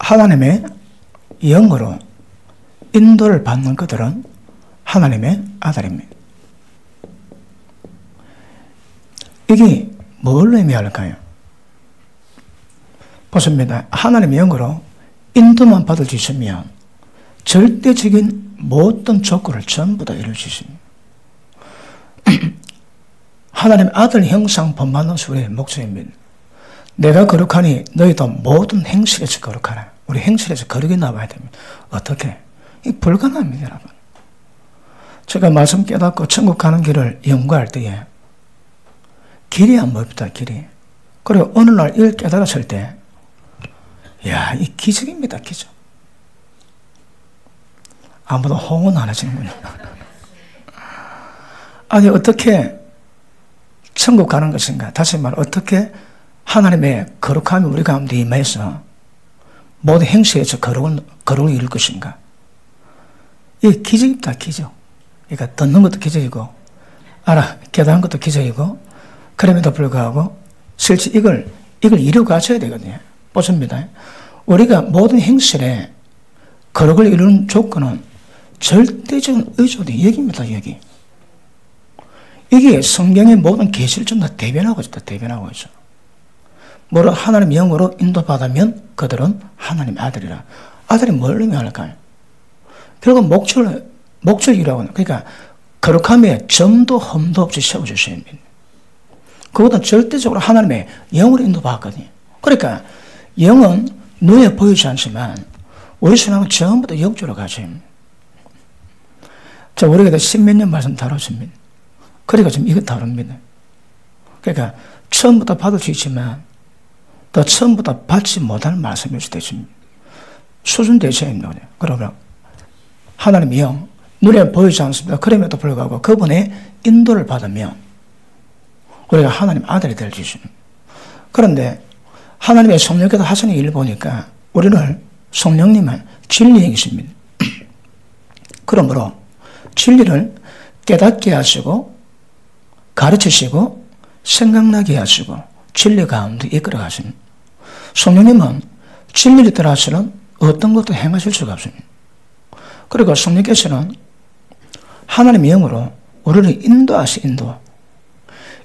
하나님의 영으로 인도를 받는 그들은 하나님의 아들입니다. 이게 뭘 의미할까요? 보십니다. 하나님의 영으로 인도만 받을 수 있으면 절대적인 모든 조건을 전부 다 이룰 수 있습니다. 하나님의 아들 형상 본받는 것이 우리의 목적입니다. 내가 거룩하니 너희도 모든 행실에서 거룩하라. 우리 행실에서 거룩이 나와야 됩니다. 어떻게? 이게 불가능합니다, 여러분. 제가 말씀 깨닫고 천국 가는 길을 연구할 때에 길이 안 보입니다, 길이. 그리고 어느 날 이걸 깨달았을 때, 야, 이 기적입니다, 기적. 아무도 호응 안 하시는군요. 아니, 어떻게 천국 가는 것인가? 다시 말해, 어떻게 하나님의 거룩함이 우리 가운데 임해서 모든 행실에서 거룩을 이룰 것인가? 이게 기적입니다, 기적. 그러니까 듣는 것도 기적이고, 깨닫는 것도 기적이고, 그럼에도 불구하고, 실제 이걸 이루고 가셔야 되거든요. 보십니다. 우리가 모든 행실에 거룩을 이루는 조건은 절대적인 의존이 여기입니다, 여기. 이게 성경의 모든 계시를 좀 다 대변하고 있다, 대변하고 있어. 뭐로 하나님 영으로 인도받으면 그들은 하나님의 아들이라. 아들이 뭘 의미할까요? 결국 목적이라고 하는, 그러니까 거룩함에 점도 흠도 없이 세워주셔야 됩니다. 그것은 절대적으로 하나님의 영으로 인도받거든요. 그러니까 영은 눈에 보이지 않지만 우리 신앙은 전부 다 영적으로 가셔야 합니다. 자, 우리가 십몇 년 말씀 다뤘습니다. 그러니까 지금 이거 다룹니다. 그러니까 처음부터 받을 수 있지만 또 처음부터 받지 못하는 말씀일 수도 있습니다. 수준 되셔야 합니다. 그러면 하나님의 영, 눈에 보이지 않습니다. 그럼에도 불구하고 그분의 인도를 받으면 우리가 하나님 아들이 될 수 있습니다. 그런데 하나님의 성령께서 하시는 일을 보니까 우리를 성령님은 진리에 계십니다. 그러므로 진리를 깨닫게 하시고 가르치시고 생각나게 하시고 진리 가운데 이끌어 가십니다. 성령님은 진리를 따라서는 어떤 것도 행하실 수가 없습니다. 그리고 성령께서는 하나님의 영으로 우리를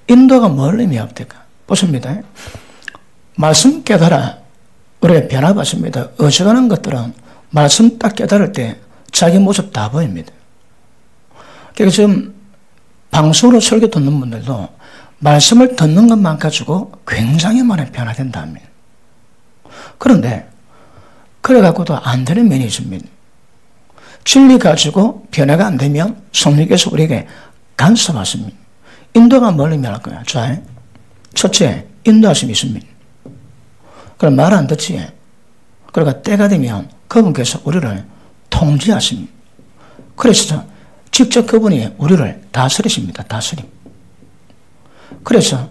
인도가 뭘 의미합니까? 보십니다. 말씀 깨달아 우리가 변화받습니다. 어지간한 것들은 말씀 딱 깨달을 때 자기 모습 다 보입니다. 그러니까 지금 방송으로 설교 듣는 분들도 말씀을 듣는 것만 가지고 굉장히 많이 변화된다 합니다. 그런데 그래갖고도 안 되는 면이 있습니다. 진리 가지고 변화가 안 되면 성령께서 우리에게 간섭하십니다. 인도가 뭘 의미할까요? 자, 첫째, 인도하심이 있습니다. 그럼 말 안 듣지. 그러니까 때가 되면 그분께서 우리를 통제하십니다. 그래서 직접 그분이 우리를 다스리십니다. 다스림. 그래서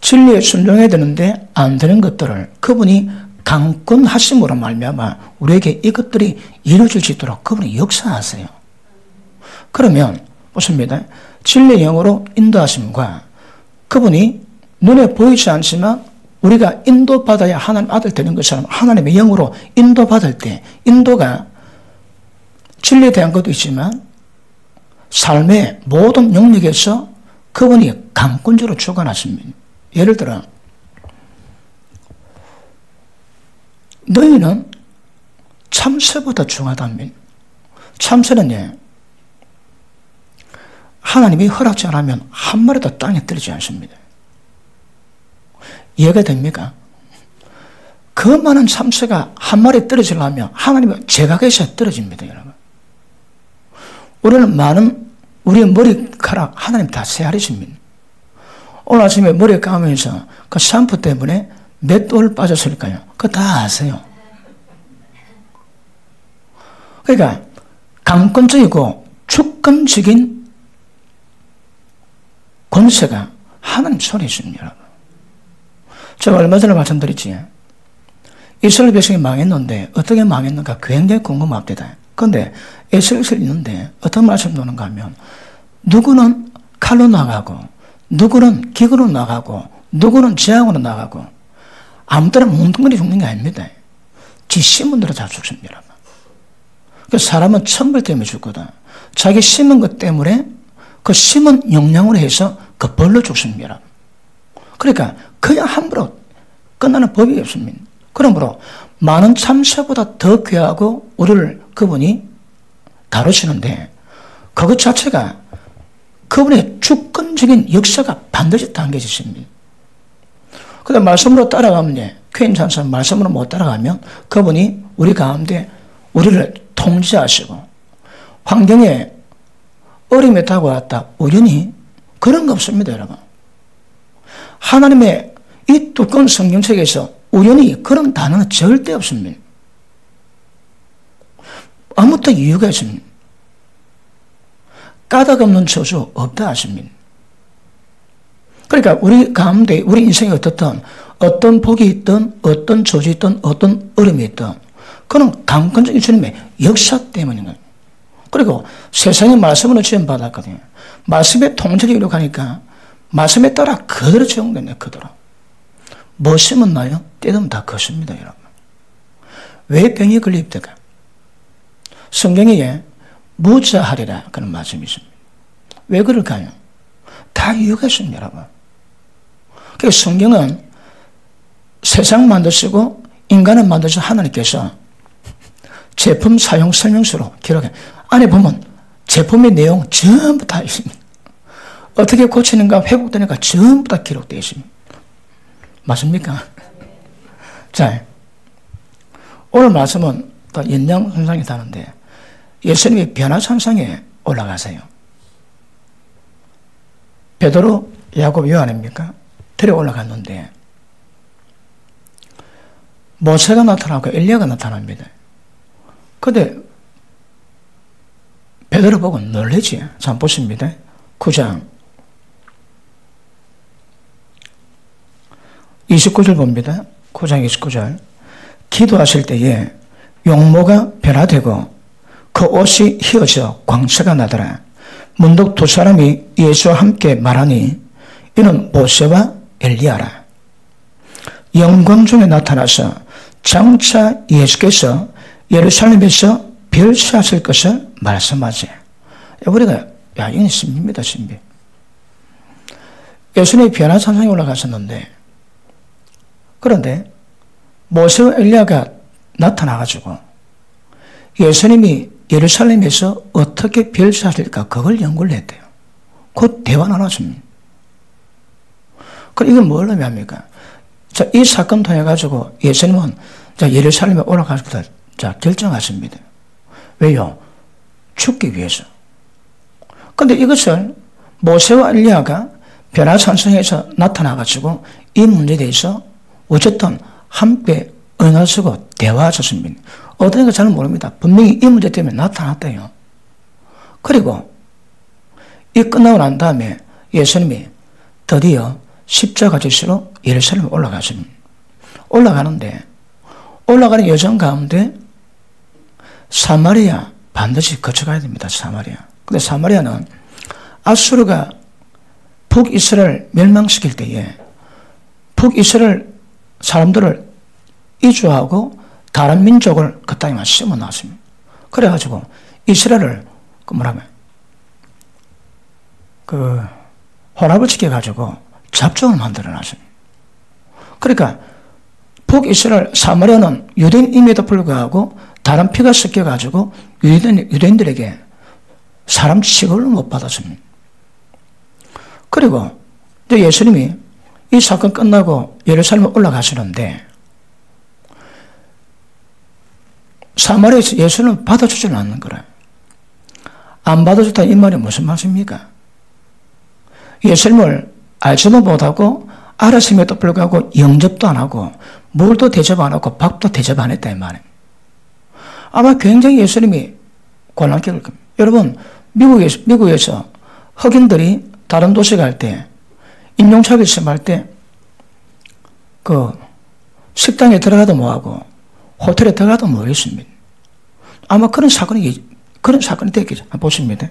진리에 순종해야 되는데 안 되는 것들을 그분이 강권하심으로 말미암아 우리에게 이것들이 이루어질 수 있도록 그분이 역사하세요. 그러면 보십니다. 진리의 영으로 인도하심과 그분이 눈에 보이지 않지만 우리가 인도받아야 하나님 아들 되는 것처럼 하나님의 영으로 인도받을 때 인도가 진리에 대한 것도 있지만 삶의 모든 영역에서 그분이 강권적으로 주관하십니다. 예를 들어 너희는 참새보다 중하답니다. 참새는 하나님이 허락지 않으면 한 마리도 땅에 떨어지지 않습니다. 이해가 됩니까? 그 많은 참새가 한 마리 떨어지려면 하나님의 제각에서 떨어집니다, 여러분. 우리의 머리카락 하나님 다 세아리십니다. 오늘 아침에 머리 감으면서 그 샴푸 때문에 몇 돌 빠졌을까요? 그거 다 아세요. 그러니까 강권적이고 주권적인 권세가 하나님 손에 있습니다, 여러분. 제가 얼마 전에 말씀드렸지. 이스라엘 백성이 망했는데 어떻게 망했는가 굉장히 궁금합니다. 그런데 에스겔서에 있는데 어떤 말씀 나오는가 하면 누구는 칼로 나가고 누구는 기근으로 나가고 누구는 재앙으로 나가고 아무 때나 뭉뚱그리 죽는 게 아닙니다. 지 심은 대로 다 죽습니다. 그 사람은 천벌 때문에 죽거든. 자기 심은 것 때문에 그 심은 영향으로 해서 그 벌로 죽습니다. 그러니까 그냥 함부로 끝나는 법이 없습니다. 그러므로 많은 참새보다 더 귀하고 우리를 그분이 다루시는데 그것 자체가 그분의 주권적인 역사가 반드시 담겨지십니다. 그런데 말씀으로 따라가면 쾌인찬사 말씀으로 못 따라가면 그분이 우리 가운데 우리를 통제하시고 환경에 어려움이 다가왔다 우연히 그런 거 없습니다, 여러분. 하나님의 이 두꺼운 성경책에서 우연히 그런 단어는 절대 없습니다. 아무것도 이유가 있습니다. 까닭 없는 저주 없다 하십니다. 그러니까 우리 가운데 우리 인생이 어떻든 어떤 복이 있든 어떤 저주 있든 어떤 어려움이 있든 그는 강권적인 주님의 역사 때문인 거예요. 그리고 세상의 말씀으로 지원받았거든요. 말씀의 통제를 이루어가니까 말씀에 따라 그대로 적용됐네, 그대로. 뭐 심었나요? 때되면 다 컸습니다, 여러분. 왜 병이 걸립니까? 성경에 무자하리라 그런 말씀이 있습니다. 왜 그럴까요? 다 이유가 있습니다, 여러분. 그래서 성경은 세상 만드시고 인간을 만드신 하나님께서 제품 사용 설명서로 기록해. 안에 보면 제품의 내용 전부 다 있습니다. 어떻게 고치는가 회복되는가 전부 다 기록되어 있습니다. 맞습니까? 자, 오늘 말씀은 또 연장선상에 다는데 예수님이 변화산상에 올라가세요. 베드로, 야곱, 요한입니까? 데려 올라갔는데 모세가 나타나고 엘리야가 나타납니다. 근데 베드로 보고 놀라지. 자, 보십니다. 9장 29절 봅니다. 9장 29절. 기도하실 때에 용모가 변화되고 그 옷이 휘어져 광채가 나더라. 문득 두 사람이 예수와 함께 말하니 이는 모세와 엘리야라. 영광 중에 나타나서 장차 예수께서 예루살렘에서 별세하실 것을 말씀하지. 우리가 이건 신비입니다, 신비. 예수님이 변화산상에 올라가셨는데 그런데 모세와 엘리야가 나타나가지고 예수님이 예루살렘에서 어떻게 별세하실까 그걸 연구를 했대요. 곧 대화 나눴습니다. 그럼 이건 뭘 의미합니까? 자, 이 사건 통해 가지고 예수님은 자, 예루살렘에 올라가서 자, 결정하십니다. 왜요? 죽기 위해서. 근데 이것을 모세와 엘리야가 변화산상에서 나타나가지고 이 문제에 대해서 어쨌든 함께 언어를 쓰고 대화하셨습니다. 어떤 거 잘 모릅니다. 분명히 이 문제 때문에 나타났대요. 그리고 이 끝나고 난 다음에 예수님이 드디어 십자가 지시로 예루살렘에 올라가십니다. 올라가는데 올라가는 여정 가운데 사마리아 반드시 거쳐가야 됩니다. 사마리아. 근데 사마리아는 아수르가 북이스라엘 멸망시킬 때에 북이스라엘 사람들을 이주하고 다른 민족을 그 땅에만 심어놨습니다. 그래가지고 이스라엘을 혼합을 시켜가지고 잡종을 만들어놨습니다. 그러니까 북이스라엘 사마리아는 유대인임에도 불구하고 다른 피가 섞여가지고 유대인들에게 사람 취급을 못 받았습니다. 그리고 이제 예수님이 이 사건 끝나고 예루살렘에 올라가시는데 사마리아에서 예수는 받아주지는 않는 거라. 안 받아줬다 이 말이 무슨 말씀입니까? 예수님을 알지도 못하고 알았음에도 불구하고 영접도 안 하고 물도 대접 안 하고 밥도 대접 안 했다 이 말이에요. 아마 굉장히 예수님이 곤란케 될 겁니다. 여러분 미국에서 흑인들이 다른 도시 갈 때 인종차별 심할 때 그 식당에 들어가도 뭐하고 호텔에 들어가도 뭐했습니다. 아마 그런 사건이 됐겠죠. 보십니다.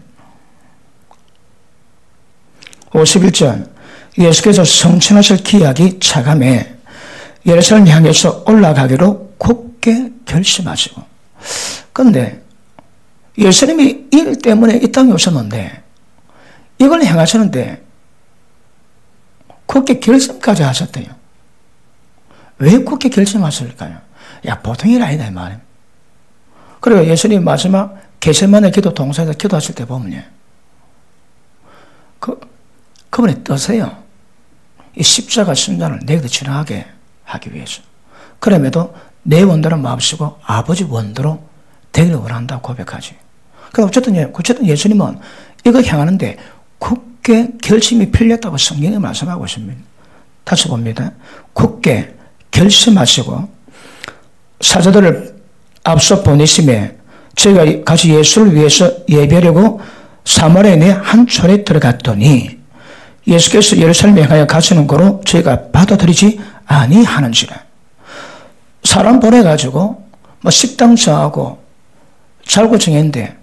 51절 예수께서 성취하실 기약이 차감해 예루살렘 향해서 올라가기로 굳게 굳게 결심하시고. 그런데 예수님이 일 때문에 이 땅에 오셨는데 이걸 행하시는데 굳게 결심까지 하셨대요. 왜 굳게 결심하실까요? 야, 보통 일 아니다 이 말이에요. 그리고 예수님 마지막 겟세마네 기도 동산에서 기도하실 때 보면요, 그분이 떠세요. 이 십자가 심장을 내게도 지나가게 하기 위해서. 그럼에도 내 원대로 마음쓰고 아버지 원대로 되기를 원한다고 고백하지. 그러니까 어쨌든 예수님은 이거 향하는데 굳게 결심이 필요했다고 성경에 말씀하고 있습니다. 다시 봅니다. 굳게 결심하시고 사자들을 앞서 보내심에 저희가 같이 예수를 위해서 예배하려고 사마리아에 내 한 촌에 들어갔더니 예수께서 예루살렘에 향하여 가시는 거로 저희가 받아들이지 아니하는지라. 사람 보내가지고 뭐 식당 정하고 잘고 정했는데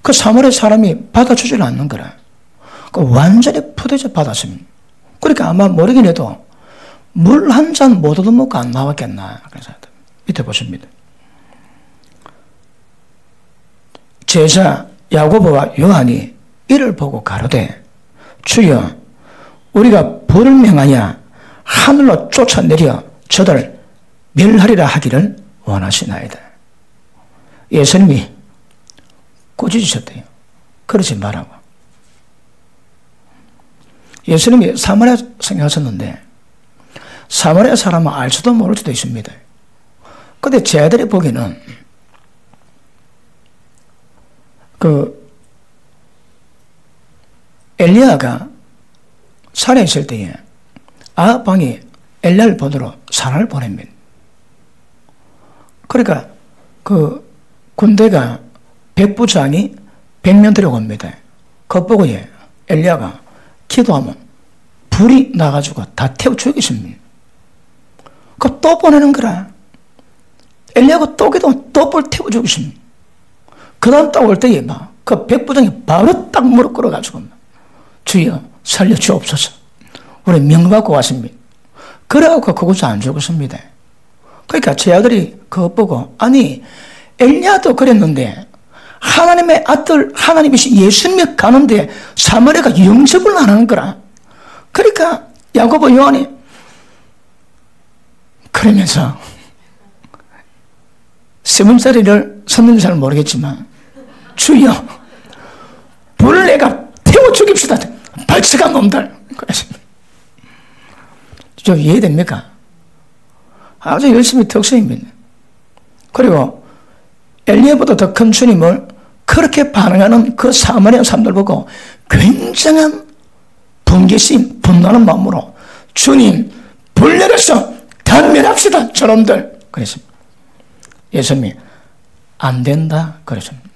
그 사마리아 사람이 받아주질 않는 거라. 그 완전히 푸대접 받았습니다. 그러니까 아마 모르긴 해도 물 한 잔 못 얻어먹고 안 나왔겠나. 그래서 밑에 보십니다. 제자 야고보와 요한이 이를 보고 가로되 주여 우리가 불을 명하여 하늘로 쫓아내려 저들 멸하리라 하기를 원하시나이다. 예수님이 꾸짖으셨대요. 그러지 말라고. 예수님이 사마리아 생각하셨는데 사마리아 사람은 알지도 모를 수도 있습니다. 그런데 제자들이 보기에는 엘리야가 산에 있을 때에 아합방이 엘리야를 보내러 산을 보냅니다. 그러니까 그 군대가 백부장이 100명 데려옵니다. 그거 보고 엘리야가 기도하면 불이 나가지고 다 태워 죽이십니다. 그 또 보내는 거라. 엘리야가 또 기도하면 또 불 태워 죽이십니다. 그 다음 딱 올 때에 그 백부장이 바로 딱 무릎 꿇어가지고 주여 살려주옵소서. 우리 명받고 왔습니다. 그래갖고 그것도 안 죽었습니다. 그러니까 제 아들이 그거 보고 아니 엘리야도 그랬는데 하나님의 아들 하나님이신 예수님이 가는데 사마리아가 영접을 안 하는 거라. 그러니까 야고보 요한이 그러면서 3살이를 섰는지 잘 모르겠지만 주여 불을 내가 태워 죽입시다. 발칙한 놈들. 좀 이해됩니까? 아주 열심히 덕수입니다. 그리고 엘리야보다 더 큰 주님을 그렇게 반응하는 그 사마리아 사람들 보고 굉장한 분개심, 분노하는 마음으로 주님 불 내려서 단멸합시다 저놈들. 그랬습니다. 예수님이 안 된다 그랬습니다.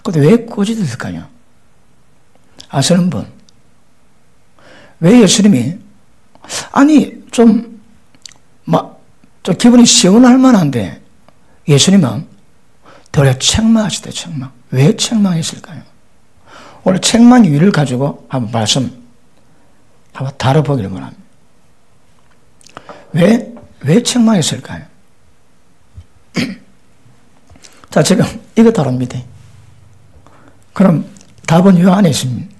근데 왜 꾸짖었을까요? 아시는 분? 왜 예수님이 아니 좀 기분이 시원할 만한데 예수님은 되려 책망하시대. 책망. 왜 책망했을까요? 오늘 책망 이유를 가지고 한번 한번 다뤄보기를 원합니다. 왜 책망했을까요? 자, 지금 이거 다룹니다. 그럼 답은 요 안에 있습니다.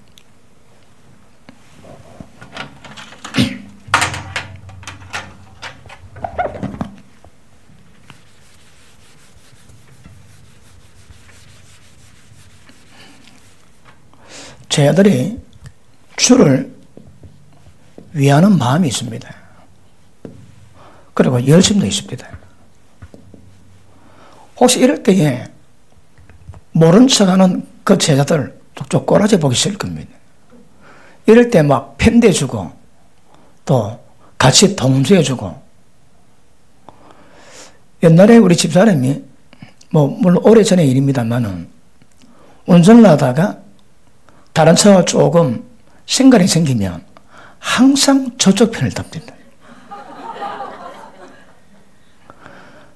제 아들이 주를 위하는 마음이 있습니다. 그리고 열심도 있습니다. 혹시 이럴 때에 모른 척하는 그 제자들 좀 꼬라지 보기 싫을 겁니다. 이럴 때 막 편대주고 또 같이 동조해주고. 옛날에 우리 집사람이 물론 오래전의 일입니다만은 운전을 하다가 다른 차와 조금 생각이 생기면 항상 저쪽 편을 답니다.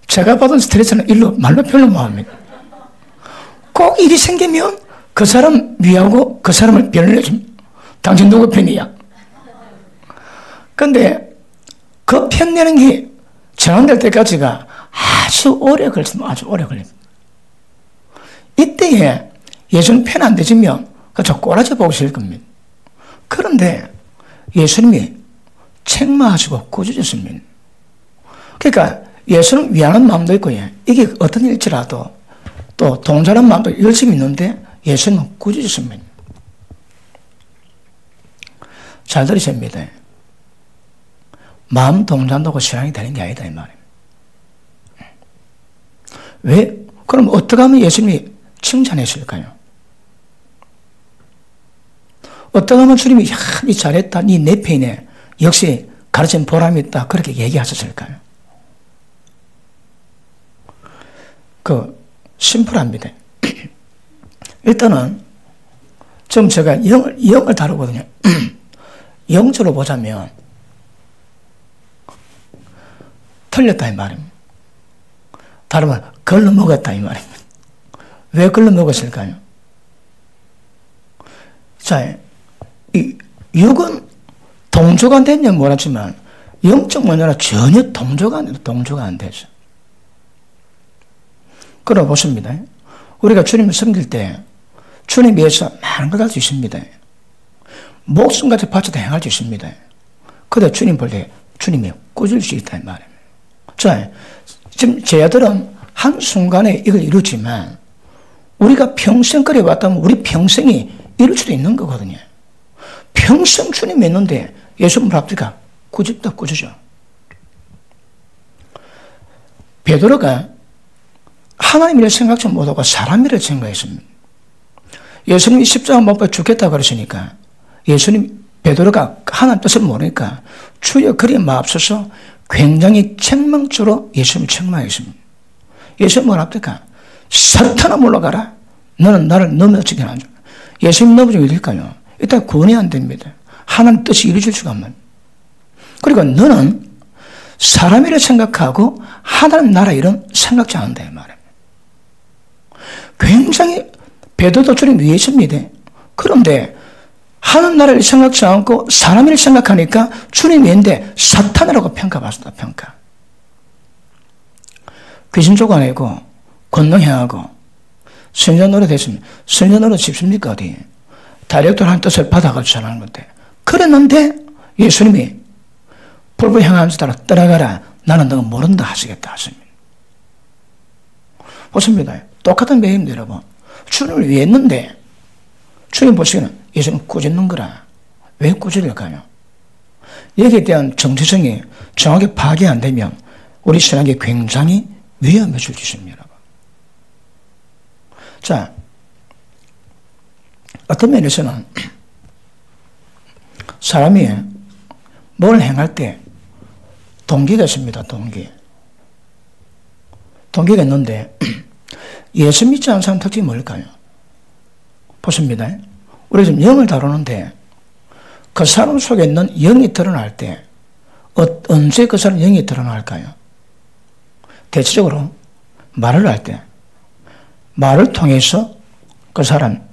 제가 받은 스트레스는 말로 표현 못 합니다. 꼭 일이 생기면 그 사람 위하고 그 사람을 변을 내줍니다. 당신 누구 편이야? 근데 그 편 내는 게 정한될 때까지가 아주 오래 걸리면 아주 오래 걸립니다. 이때에 예수님 편 안 되시면 저 꼬라지 보고 싶을 겁니다. 그런데 예수님이 책망하시고 꾸짖으십니다. 그러니까 예수님 위하는 마음도 있고, 이게 어떤 일일지라도 또 동정하는 마음도 열심히 있는데 예수님은 꾸짖으십니다. 잘 들으십니다. 마음 동정한다고 신앙이 되는 게 아니다 이 말입니다. 왜? 그럼 어떻게 하면 예수님이 칭찬했을까요? 어떻게 하면 주님이 니 잘했다, 니 내 편이네, 역시 가르친 보람이 있다, 그렇게 얘기하셨을까요? 심플합니다. 일단은 지금 제가 영을 다루거든요. 영적으로 보자면 틀렸다 이 말입니다. 다르면 걸러 먹었다 이 말입니다. 왜 걸러 먹었을까요? 자, 이 육은 동조가 됐냐면 몰랐지만 영적 문제라 전혀 동조가 안 되죠. 그러고 보십니다. 우리가 주님을 섬길 때 주님 위해서 많은 걸 할 수 있습니다. 목숨까지 바쳐도 행할 수 있습니다. 그런데 주님 볼 때 주님이 꾸질 수 있다 이 말입니다. 자, 지금 제 아들은 한순간에 이걸 이루지만 우리가 평생 그래왔다면 우리 평생이 이룰 수도 있는 거거든요. 평생 주님 믿는데 예수님 앞뒤가 꾸짖다 꾸짖죠. 베드로가 하나님 일을 생각지 못하고 사람 일을 생각했습니다. 예수님이 십자가 못 박혀 죽겠다고 그러시니까 예수님, 베드로가 하나님 뜻을 모르니까 주여 그리 마옵소서 굉장히 책망조로 예수님을 책망했습니다. 예수님 뭐라 합니까? 사탄아 물러가라. 너는 나를 넘어지게 안 줘. 예수님 넘어지면 이럴까요? 일단 구원이 안 됩니다. 하나님 뜻이 이루어질 수가 없는. 그리고 너는 사람 일을 생각하고 하나님 나라 일은 생각지 않는다 이 말입니다. 굉장히 베드로도 주님 위에 있습니다. 그런데 하나님 나라를 생각지 않고 사람 일을 생각하니까 주님 위인데 사탄이라고 평가받았다 평가. 귀신 쫓아내고 권능행하고 선전 노릇 했습니다. 선전 노릇 쉽습니까 어디? 다이렉트 하나님 뜻을 받아가지고 전하는 건데. 그랬는데 예수님이 불불행하는 자들아 떠나가라. 나는 너가 모른다 하시겠다 하십니다. 보십니다. 똑같은 배입니다 여러분. 주님을 위해 했는데 주님 보시기에는 예수님 꾸짖는 거라. 왜 꾸짖을까요? 여기에 대한 정체성이 정확히 파악이 안 되면 우리 신앙에 굉장히 위험해질 수 있습니다. 여러분. 자, 어떤 면에서는 사람이 뭘 행할 때 동기가 있습니다. 동기가 있는데 예수 믿지 않는 사람 특징이 뭘까요? 보십니다. 우리 지금 영을 다루는데 그 사람 속에 있는 영이 드러날 때 언제 그 사람 영이 드러날까요? 대체적으로 말을 할 때 말을 통해서 그 사람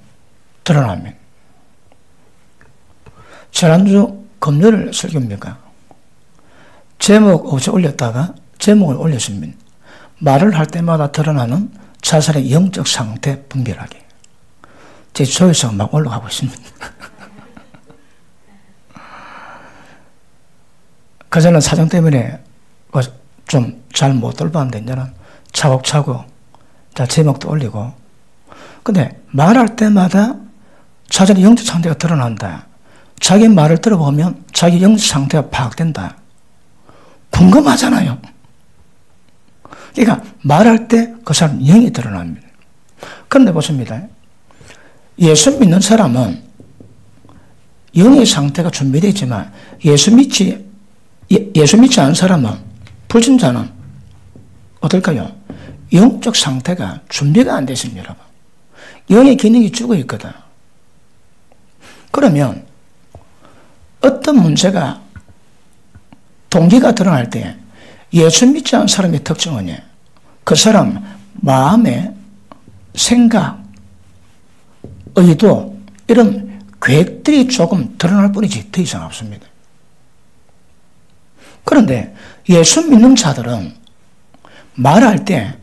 드러납니다. 지난주 금요일 설교입니까? 제목 어제 올렸다가 제목을 올렸습니다. 말을 할 때마다 드러나는 자살의 영적 상태 분별하기. 제 조회수가 막 올라가고 있습니다. 그전에는 사정 때문에 좀 잘 못 돌봤는데 이제는 차곡차곡 제목도 올리고. 근데 말할 때마다 자신의 영적 상태가 드러난다. 자기 말을 들어보면 자기 영적 상태가 파악된다. 궁금하잖아요. 그러니까 말할 때 그 사람 영이 드러납니다. 그런데 보십니다. 예수 믿는 사람은 영의 상태가 준비되어 있지만 예수 믿지 않은 사람은, 불신자는 어떨까요? 영적 상태가 준비가 안 되어 있습니다. 여러분. 영의 기능이 죽어 있거든. 그러면 어떤 문제가 동기가 드러날 때 예수 믿지 않은 사람의 특징은 그 사람 마음의 생각, 의도 이런 계획들이 조금 드러날 뿐이지 더 이상 없습니다. 그런데 예수 믿는 자들은 말할 때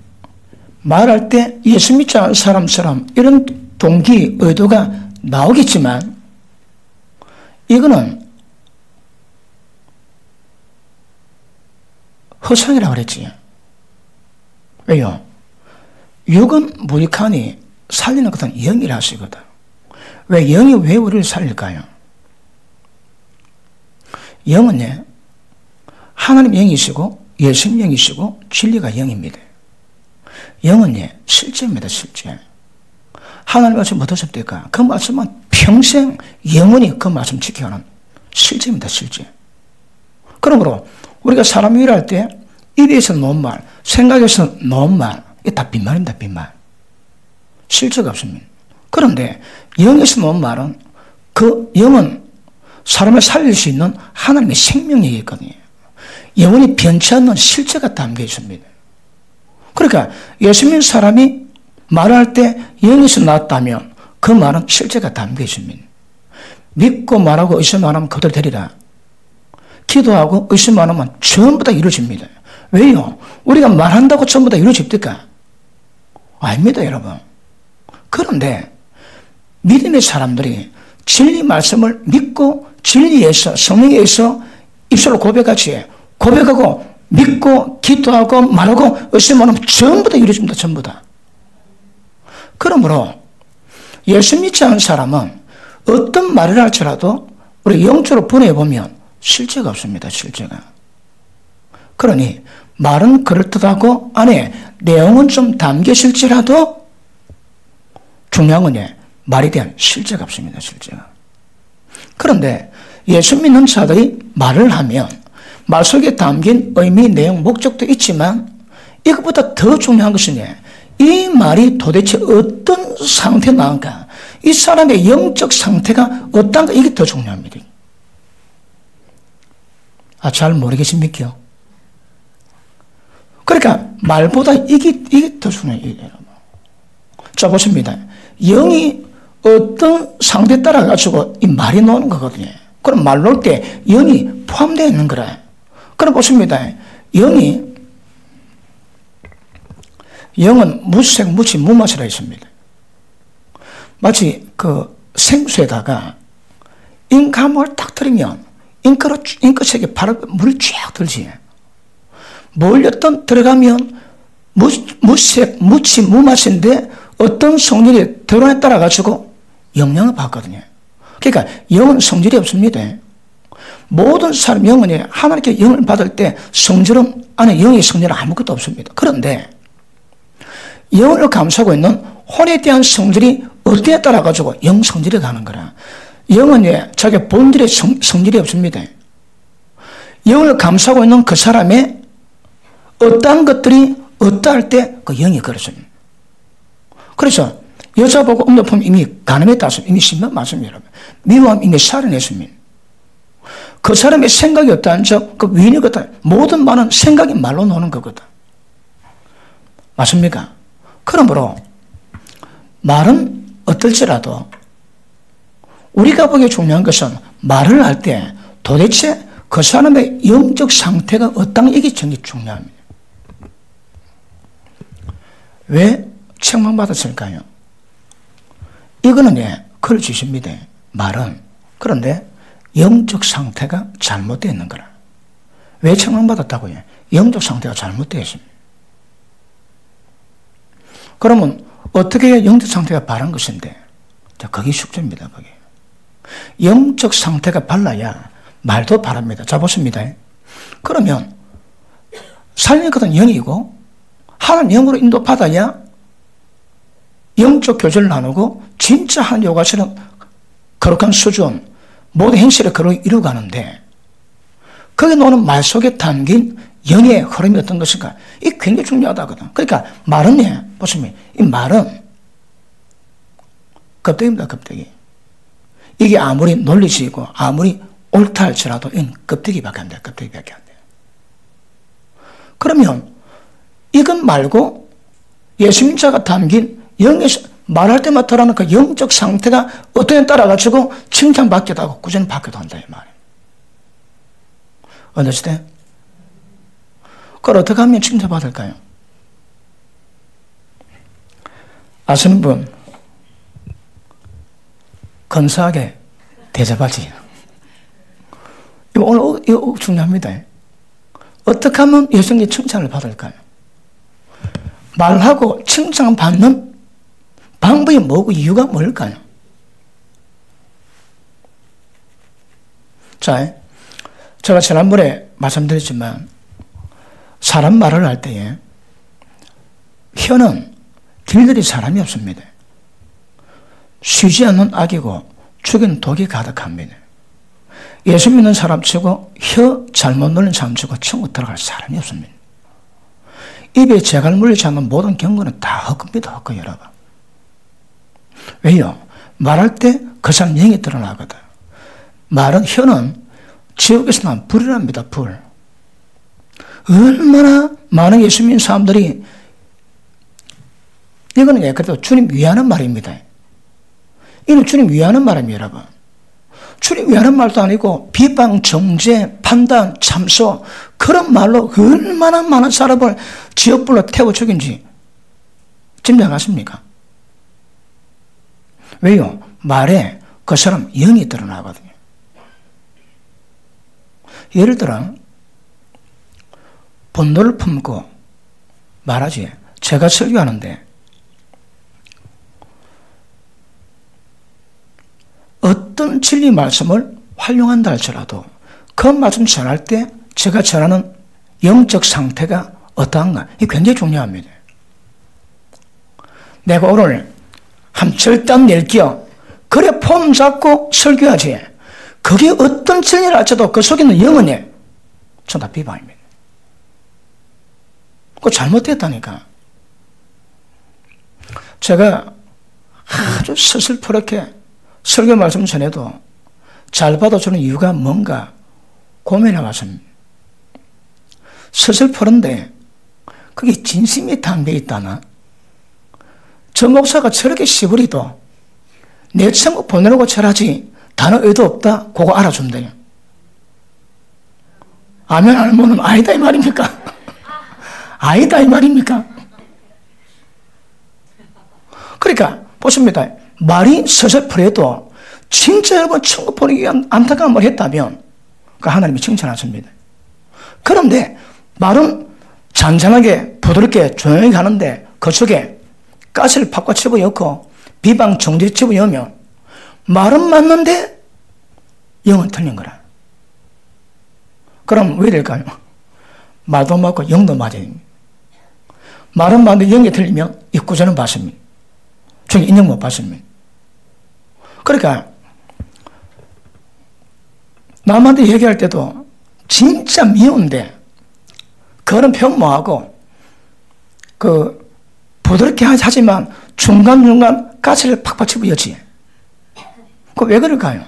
예수 믿지 않은 사람처럼 이런 동기, 의도가 나오겠지만 이거는 허상이라고 그랬지. 왜요? 육은 무익하니 살리는 것은 영이라 하시거든. 왜 영이 왜 우리를 살릴까요? 영은 하나님 영이시고 예수님 영이시고 진리가 영입니다. 영은 실제입니다. 실제. 하나님 말씀 어떠십니까? 그 말씀은 평생 영원히 그 말씀 지켜가는 실제입니다. 실제. 그러므로 우리가 사람 일할 때 입에서 놓은 말, 생각에서 놓은 말, 이게 다 빈말입니다. 빈말. 실제가 없습니다. 그런데 영에서 놓은 말은 그 영은 사람을 살릴 수 있는 하나님의 생명력이 있거든요. 영원히 변치 않는 실제가 담겨 있습니다. 그러니까 예수 믿는 사람이 말할 때 영에서 나왔다면 그 말은 실제가 담겨 있습니다. 믿고 말하고 의심하면 그대로 되리라. 기도하고 의심하면 전부 다 이루어집니다. 왜요? 우리가 말한다고 전부 다 이루어집니까? 아닙니다, 여러분. 그런데 믿음의 사람들이 진리 말씀을 믿고 진리에서 성령에 의해서 입술로 고백하고 믿고 기도하고 말하고 의심하면 전부 다 이루어집니다. 전부 다. 그러므로 예수 믿지 않은 사람은 어떤 말을 할지라도 우리 영적으로 분해해보면 실제가 없습니다. 실제가. 그러니 말은 그럴듯하고 안에 내용은 좀 담겨 있을지라도 중요한 건 말에 대한 실제가 없습니다. 실제가. 그런데 예수 믿는 자들이 말을 하면 말 속에 담긴 의미, 내용, 목적도 있지만 이것보다 더 중요한 것은 이 말이 도대체 어떤 상태에 나온가, 이 사람의 영적 상태가 어떤가, 이게 더 중요합니다. 잘 모르겠습니까? 그러니까 말보다 이게 더 중요해요. 자, 보십니다. 영이 어떤 상태에 따라 가지고 이 말이 나오는 거거든요. 그럼 말 놓을 때 영이 포함되어 있는 거라. 그럼 보십니다. 영은 무색, 무치, 무맛이라 있습니다. 마치 그 생수에다가 잉감을 딱 들이면 잉크색에 바로 물이 쫙 들지. 뭘 어떤 들어가면 무색, 무치, 무맛인데 어떤 성질이 들어오에 따라 가지고 영향을 받거든요. 그러니까 영은 성질이 없습니다. 모든 사람 영은 하나님께 영을 받을 때 성질은 안에 영의 성질은 아무것도 없습니다. 그런데 영을 감싸고 있는 혼에 대한 성질이 어디에 따라 가지고 영 성질이 가는 거라. 영은 자기 본질의 성질이 없습니다. 영을 감싸고 있는 그 사람의 어떠한 것들이 어떠할 때 그 영이 그렇습니다. 그래서 여자 보고 음료품 이미 가늠했다. 이미 신명 맞습니다. 여러분. 미워함 이미 살해냈습니다. 그 사람의 생각이 어떠한 적, 그 위인이 어떠한, 모든 말은 생각이 말로 노는 거거든. 맞습니까? 그러므로 말은 어떨지라도 우리가 보기에 중요한 것은 말을 할 때 도대체 그 사람의 영적 상태가 어떤 이게 중요합니다. 왜 책망받았을까요? 이거는 그럴 수 있습니다. 말은. 그런데 영적 상태가 잘못되어 있는 거라. 왜 책망받았다고요? 영적 상태가 잘못되어 있습니다. 그러면 어떻게 해야 영적 상태가 바른 것인데? 자, 그게 숙제입니다. 그게. 영적 상태가 발라야 말도 바랍니다. 자, 보십니다. 그러면 살리는 것은 영이고 하나님 영으로 인도받아야 영적 교제를 나누고 진짜 하나님 요구하시는 거룩한 수준, 모든 행실의 거룩을 이루어가는데 거기 나오는 말 속에 담긴 영의 흐름이 어떤 것인가? 이게 굉장히 중요하다거든. 그러니까 말은 보시면 이 말은 껍데기입니다. 껍데기. 이게 아무리 논리적이고 아무리 옳다 할지라도 이건 껍데기밖에 안 돼요. 껍데기밖에 안 돼요. 그러면 이것 말고 예수님자가 담긴 영에서 말할 때마다 드러나는 그 영적 상태가 어떤 따라 가지고 칭찬받기도 하고 구전받기도 한다 이 말이에요. 언더스탠드? 그걸 어떻게 하면 칭찬받을까요? 아시는 분? 근사하게 대접하지. 이거 오늘 이거 중요합니다. 어떻게 하면 여성이 칭찬을 받을까요? 말하고 칭찬받는 방법이 뭐고 이유가 뭘까요? 자, 제가 지난번에 말씀드렸지만 사람 말을 할 때에 혀는 길들일 사람이 없습니다. 쉬지 않는 악이고 죽이는 독이 가득합니다. 예수 믿는 사람 치고 혀 잘못 놀린 사람 치고 천국 들어갈 사람이 없습니다. 입에 재갈 물리지 않는 모든 경고는 다 헛겁니다. 헛거 여러분. 왜요? 말할 때 그 사람 영이 드러나거든. 말은 혀는 지옥에서 난 불이랍니다. 불. 얼마나 많은 예수 믿는 사람들이 이거는 그래도 주님 위하는 말입니다. 이는 주님 위하는 말입니다. 여러분. 주님 위하는 말도 아니고 비방, 정죄, 판단, 참소 그런 말로 얼마나 많은 사람을 지옥불로 태워 죽인지 짐작하십니까? 왜요? 말에 그 사람 영이 드러나거든요. 예를 들어 분노를 품고 말하지. 제가 설교하는데 어떤 진리 말씀을 활용한다 할지라도 그 말씀 전할 때 제가 전하는 영적 상태가 어떠한가? 이게 굉장히 중요합니다. 내가 오늘 한 절대 안 낼게요. 그래 폼 잡고 설교하지. 그게 어떤 진리를 할지라도 그 속에 있는 영은이 전다 비방입니다. 그거 잘못됐다니까. 제가 아주 서슬프렇게 설교 말씀 전에도 잘 받아주는 이유가 뭔가 고민해 봤습니다. 서슬프른데 그게 진심이 담겨 있다나? 저 목사가 저렇게 시부리도 내 천국 보내려고 절하지 다른 의도 없다? 그거 알아준대요. 아멘 알면은 아니다 이 말입니까? 아니다 이 말입니까? 그러니까 보십니다. 말이 서슬프려도 진짜 여러분 천국 보내기 위한 안타까움을 했다면 그 하나님이 칭찬하십니다. 그런데 말은 잔잔하게 부드럽게 조용히 가는데 그 속에 가시를 팍팍 집어넣고 비방 정죄 집어넣으면 말은 맞는데 영은 틀린 거라. 그럼 왜 될까요? 말도 맞고 영도 맞아요. 말은 맞는데 영이 틀리면 이 구절은 받습니다. 중에 인정 못 받습니다. 그러니까 남한테 얘기할 때도 진짜 미운데 그런 표현 뭐하고 부드럽게 하지만 중간중간 가시를 팍팍 집어넣지. 그 왜 그럴까요?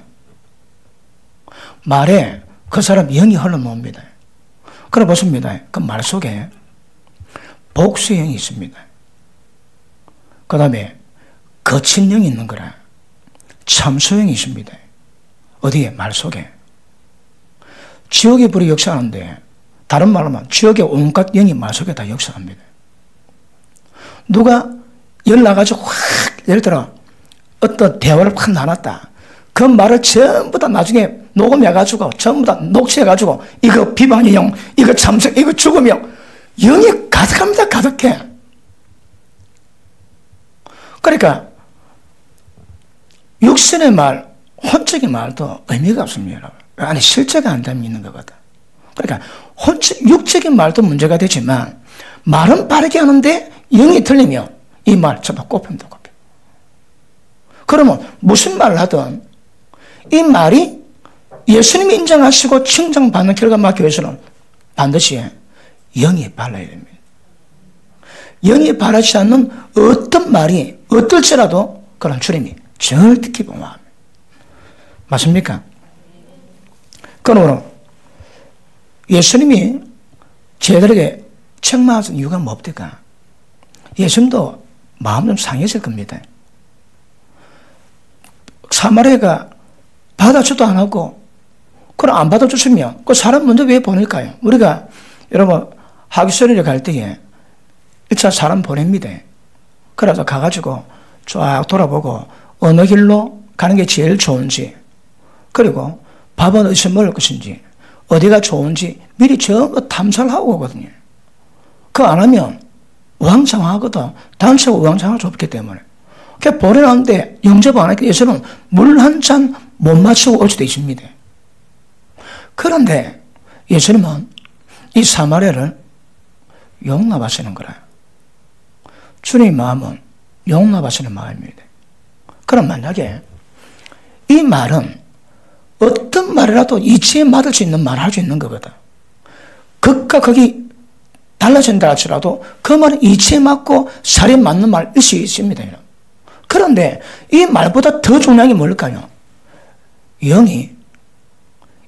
말에 그 사람 영이 흘러나옵니다. 그래 보십니다. 그 말 속에 복수의 영이 있습니다. 그 다음에 거친 영이 있는 거라. 참소영이 있습니다. 어디에? 말 속에. 지옥의 불이 역사하는데 다른 말로 하면 지옥의 온갖 영이 말 속에 다 역사합니다. 누가 열 나가지고 확 예를 들어 어떤 대화를 확 나눴다. 그 말을 전부 다 나중에 녹음해가지고 전부 다 녹취해가지고 이거 비방의 영, 이거 참소, 이거 죽음의 영, 영이 가득합니다. 가득해. 그러니까 육신의 말, 혼적인 말도 의미가 없습니다. 아니 실제가 안 되면 있는 거거든. 그러니까 육적인 말도 문제가 되지만 말은 빠르게 하는데 영이 틀리면 이 말 전부 꼽힙니다. 꼽혀. 그러면 무슨 말을 하든 이 말이 예수님이 인정하시고 칭찬받는 결과 맞기 위해서는 반드시 영이 발라야 됩니다. 영이 바라지 않는 어떤 말이 어떨지라도 그런 주님이 절대 기뻐합니다. 맞습니까? 그러므로 예수님이 저희들에게 책망하신 이유가 뭡니까? 예수님도 마음 좀 상했을 겁니다. 사마리아가 받아주도 안 하고 그럼 안 받아줬으면 그 사람 먼저 왜 보낼까요? 우리가 여러분 하기소리를 갈 때에 1차 사람 보냅니다. 그래서 가가지고 쫙 돌아보고 어느 길로 가는 게 제일 좋은지, 그리고 밥은 어디서 먹을 것인지, 어디가 좋은지 미리 전부 탐사를 하고 오거든요. 그거 안 하면 우왕좌왕하거든. 단체가 우왕좌왕을 좁기 때문에. 그러니까 보내놨는데 영접 안 하니까 예수는 물 한 잔 못 마시고 올 수도 있습니다. 그런데 예수님은 이 사마리아를 용납하시는 거라. 주님의 마음은 용납하시는 마음입니다. 그럼 만약에 이 말은 어떤 말이라도 이치에 맞을 수 있는 말을 할 수 있는 거거든. 극과 극이 달라진다 할지라도 그 말은 이치에 맞고 살에 맞는 말일 수 있습니다. 그런데 이 말보다 더 중요한 게 뭘까요? 영이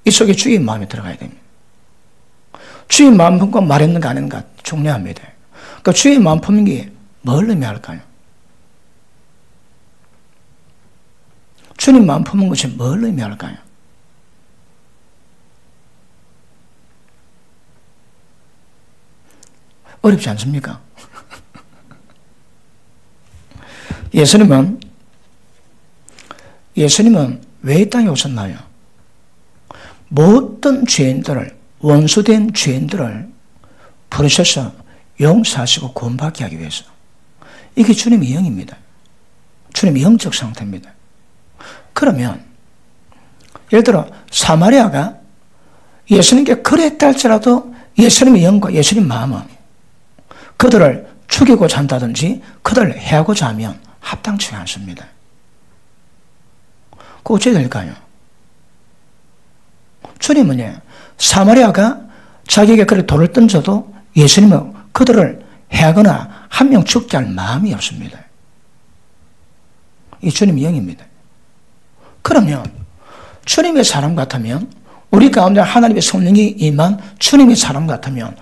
이 속에 주의 마음에 들어가야 됩니다. 주의 마음 품고 말했는 거 아닌가 중요합니다. 그러니까 주의 마음 품는 게 뭘 의미할까요? 주님 마음 품는 것이 뭘 의미할까요? 어렵지 않습니까? 예수님은 왜 이 땅에 오셨나요? 모든 죄인들을, 원수된 죄인들을 부르셔서 용서하시고 구원받게 하기 위해서. 이게 주님의 영입니다. 주님의 영적 상태입니다. 그러면 예를 들어 사마리아가 예수님께 그랬다 할지라도 예수님의 영과 예수님 마음은 그들을 죽이고자 한다든지 그들을 해하고자 하면 합당치가 않습니다. 그거 어찌 될까요? 주님은 사마리아가 자기에게 그렇게 돌을 던져도 예수님은 그들을 해하거나 한 명 죽게 할 마음이 없습니다. 이 주님의 영입니다. 그러면 주님의 사람 같으면, 우리 가운데 하나님의 성령이 임한 주님의 사람 같으면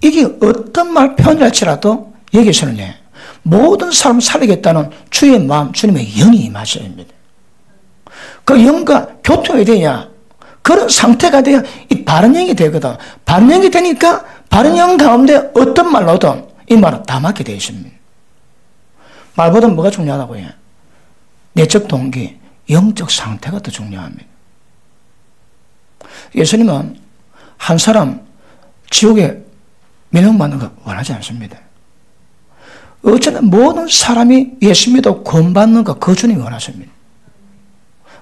이게 어떤 말 표현할지라도 여기서는 모든 사람을 살리겠다는 주의 마음, 주님의 영이 임하셔야 합니다. 그 영과 교통이 돼야, 그런 상태가 돼야 이 바른 영이 되거든. 바른 영이 되니까 바른 영 가운데 어떤 말로든 이 말은 다 맞게 되어 있습니다. 말보다 뭐가 중요하다고 해요? 내적 동기, 영적 상태가 더 중요합니다. 예수님은 한 사람 지옥에 민영받는 거 원하지 않습니다. 어쩌나 모든 사람이 예수 믿어 구원받는 거 그 주님이 원하십니다.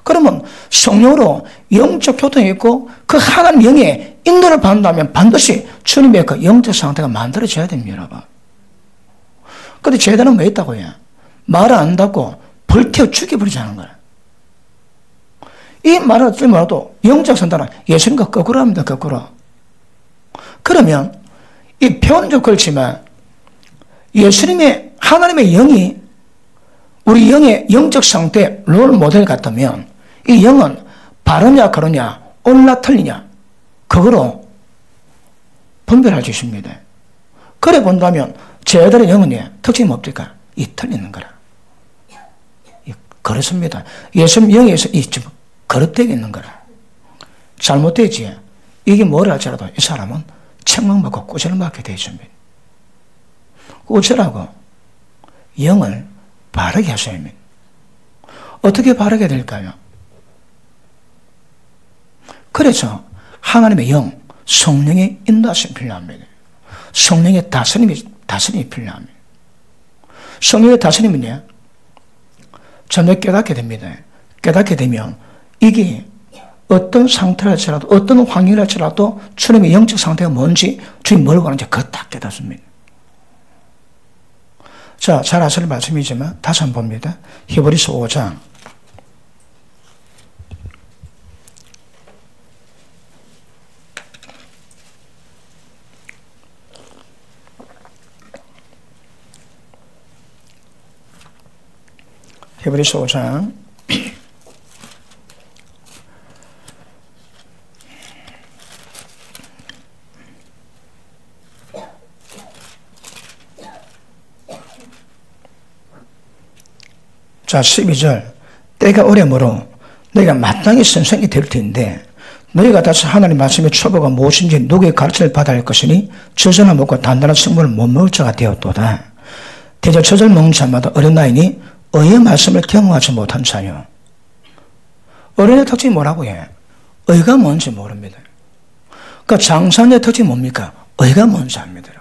그러면 성령으로 영적 교통이 있고 그 하나님 영의 인도를 받는다면 반드시 주님의 그 영적 상태가 만들어져야 됩니다, 여러분. 그런데 죄단은 왜 있다고 해요? 말을 안 듣고 불태워 죽여버리자는 거예요. 이 말을 듣지 말아도 영적 상태는 예수님과 거꾸로 합니다, 거꾸로. 그러면 이 표현도 그렇지만 예수님의 하나님의 영이 우리 영의 영적 상태 롤 모델 같다면 이 영은 바르냐 그러냐 옳냐 틀리냐 그거로 분별할 수 있습니다. 그래 본다면 저희들의 영은 특징이 뭡니까? 이 틀리는 거라. 그렇습니다. 예수님 영에서 이 거듭되게 있는 거라. 잘못되지. 이게 뭐라 할지라도 이 사람은 책망받고 꾸지를 받게 되어 있습니다. 꾸지라고 영을 바르게 하셔야 합니다. 어떻게 바르게 될까요? 그래서 하나님의 영, 성령의 인도하심이 필요합니다. 성령의 다스림이 필요합니다. 성령의 다스림은요, 저녁 깨닫게 됩니다. 깨닫게 되면 이게 어떤 상태랄지라도 어떤 환경이랄지라도 주님의 영적 상태가 뭔지 주님 뭘 원하는지 그거 딱 깨닫습니다. 자, 잘 아시는 말씀이지만 다시 한번 봅니다. 히브리서 5장 5장 12절 때가 오래므로 너희가 마땅히 선생이 될 텐데 너희가 다시 하나님 말씀의 초보가 무엇인지 누구의 가르침을 받아야 할 것이니 젖을 먹고 단단한 성분을 못 먹을 자가 되었도다. 대저 젖을 먹는 자마다 어린 나이니 의의 말씀을 경험하지 못한 자녀. 어른의 특징이 뭐라고 해? 의가 뭔지 모릅니다. 그러니까 장사의 특징이 뭡니까? 의가 뭔지 압니다.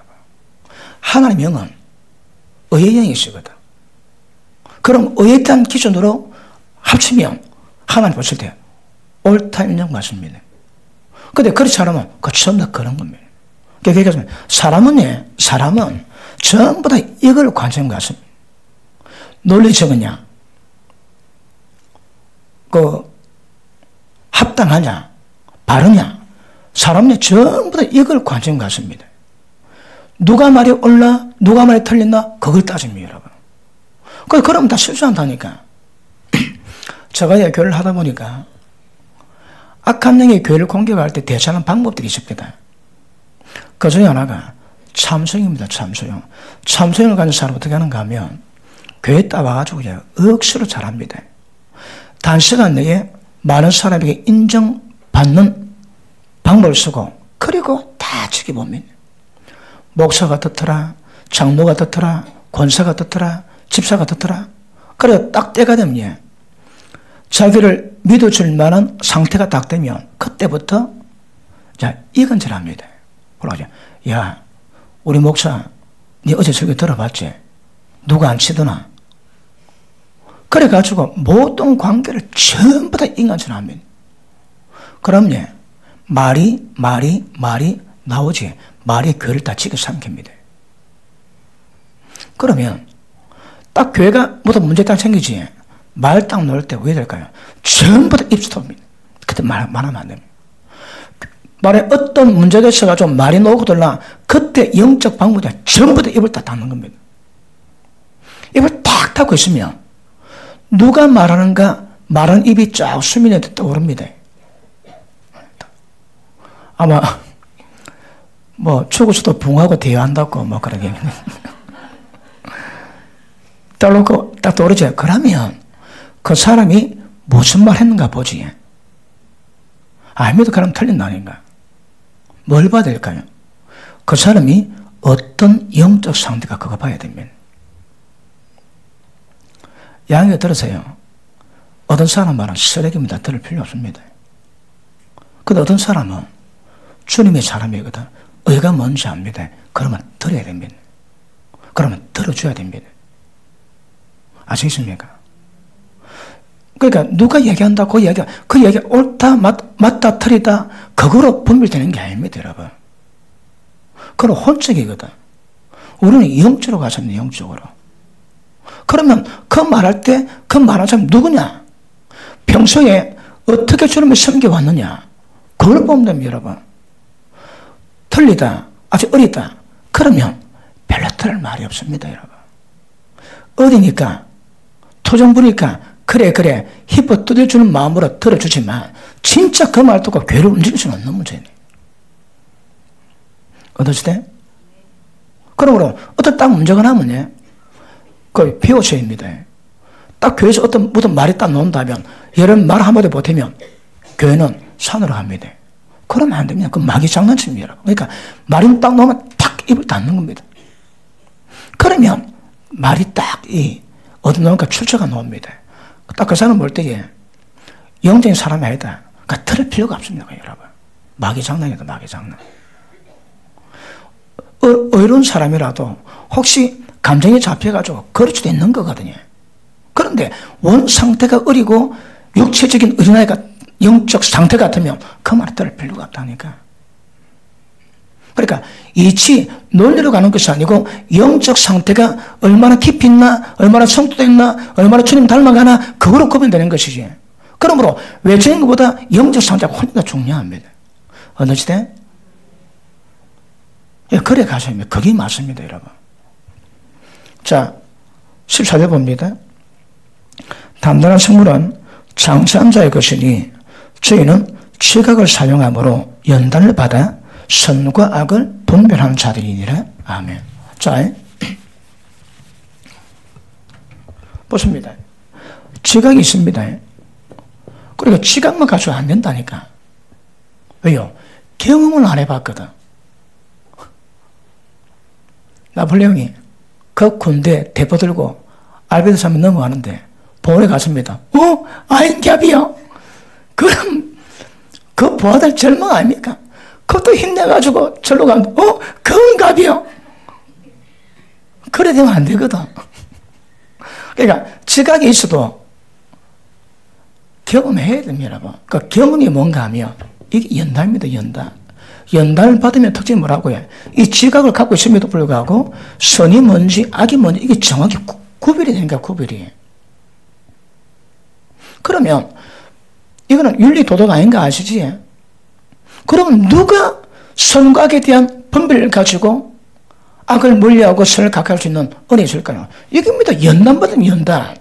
하나님의 영은 의의 영이시거든. 그럼 의에 대한 기준으로 합치면 하나님 보실 때 옳다 인정 맞습니다. 근데 그렇지 않으면 그 전부 다 그런 겁니다. 그러니까 사람은 전부 다 이걸 관심 갖습니다. 논리적이냐, 합당하냐, 바르냐, 사람은 전부 다 이걸 관심 갖습니다. 누가 말이 옳나, 누가 말이 틀렸나, 그걸 따집니다, 여러분. 그러면 다 실수한다니까. 제가 교회를 하다 보니까 악한 영의 교회를 공격할 때 대처하는 방법들이 있습니다. 그 중에 하나가 참소형입니다. 참소형. 참소형을 가진 사람 어떻게 하는가 하면 교회에 따와가지고 억수로 잘합니다. 단시간 내에 많은 사람에게 인정받는 방법을 쓰고 그리고 다 지켜봅니다. 목사가 듣더라, 장로가 듣더라, 권사가 듣더라, 집사가 듣더라. 그래 딱 때가 되면 자기를 믿어줄 만한 상태가 딱 되면 그때부터 자 이건질합니다. 그러죠. 야 우리 목사 네 어제 설교 들어봤지? 누가 안 치더나? 그래가지고 모든 관계를 전부 다 인간질합니다. 그럼 말이 나오지 말이 교회를 다 지켜 삼킵니다. 그러면 딱 교회가 뭐든 문제 딱 생기지 말 딱 놓을 때 왜 될까요? 전부 다 입수톱입니다. 그때 말하면 안 됩니다. 말에 어떤 문제가 있어가지고 말이 나오거들라 그때 영적 방법이 전부 다 입을 다 닫는 겁니다. 입을 딱 닫고 있으면 누가 말하는가 말하는 입이 쫙 수면에 떠오릅니다. 아마 죽어서도 붕하고 대화한다고 그러게 딱 떠오르죠. 그러면 그 사람이 무슨 말 했는가 보지. 아무래도 그럼 틀린다니까. 뭘 봐야 될까요? 그 사람이 어떤 영적 상태가 그거 봐야 됩니다. 양해 들으세요. 어떤 사람 말은 쓰레기입니다. 들을 필요 없습니다. 근데 어떤 사람은 주님의 사람이거든. 의가 뭔지 압니다. 그러면 들어야 됩니다. 그러면 들어줘야 됩니다. 아시겠습니까? 그러니까 누가 얘기한다 그 얘기 옳다 맞다 틀리다 그거로 분별되는 게 아닙니다, 여러분. 그건 혼적이거든. 우리는 영적으로 가셨네, 영적으로. 그러면 그 말할 때 그 말하는 사람 누구냐? 평소에 어떻게 주님을 섬겨왔느냐? 그걸 보면 됩니다, 여러분. 틀리다, 아주 어리다. 그러면 별로 들을 말이 없습니다, 여러분. 어리니까, 토종 부리니까 그래 힙어 뜯어주는 마음으로 들어주지만 진짜 그 말 듣고 괴를 움직일 수는 없는 문제네. 어떠시대? 그러므로 어떤 딱 문제가 나면 그 배우쳐입니다. 딱 교회에서 어떤 말이 딱 나온다면 여러분 말 한마디 못하면 교회는 산으로 갑니다. 그러면 안 됩니다. 그 마귀 장난칩니다. 그러니까 말이 딱 나오면 탁 입을 닫는 겁니다. 그러면 말이 딱 어디 나오니까 출처가 나옵니다. 딱 그 사람 볼 때에 영적인 사람이 아니다. 그러니까 들을 필요가 없습니다, 여러분. 마귀 장난이다, 마귀 장난. 의로운 사람이라도 혹시 감정이 잡혀가지고 그럴 수도 있는 거거든요. 그런데 원 상태가 어리고 육체적인 어린아이가 영적 상태 같으면 그 말을 들을 필요가 없다니까. 그러니까 이치 논리로 가는 것이 아니고 영적 상태가 얼마나 깊이 있나, 얼마나 성도됐나, 얼마나 주님 닮아가나 그거로 구분되는 것이지. 그러므로 외적인 것보다 영적 상태가 훨씬 더 중요합니다. 어느 시대? 그래 가셔야 합니다. 그게 맞습니다, 여러분. 자, 14절 봅니다. 단단한 성물은 장사한 자의 것이니 저희는 지각을 사용함으로 연단을 받아 선과 악을 분별하는 자들이니라. 아멘. 자, 보십니다. 지각이 있습니다. 그러니까 지각만 가지고 안 된다니까. 왜요? 경험을 안 해봤거든. 나폴레옹이 그 군대 대포 들고 알베도스 한번 넘어가는데 보원에 갔습니다. 아인갑이요? 그럼 그 부하들 절망 아닙니까? 그것도 힘내가지고 절로 가면 그건 갑이요? 그래 되면 안 되거든. 그러니까 지각이 있어도 경험해야 됩니다, 여러분. 그 경험이 뭔가 하면 이게 연단입니다, 연단. 연단을 받으면 특징이 뭐라고요? 이 지각을 갖고 있음에도 불구하고 선이 뭔지 악이 뭔지 이게 정확히 구별이 되니까 구별이. 그러면 이거는 윤리 도덕 아닌가 아시지? 그러면 누가 선과 악에 대한 분별을 가지고 악을 멀리하고 선을 각할 수 있는 은혜가 있을까요? 이겁니다. 연단 받으면 연단.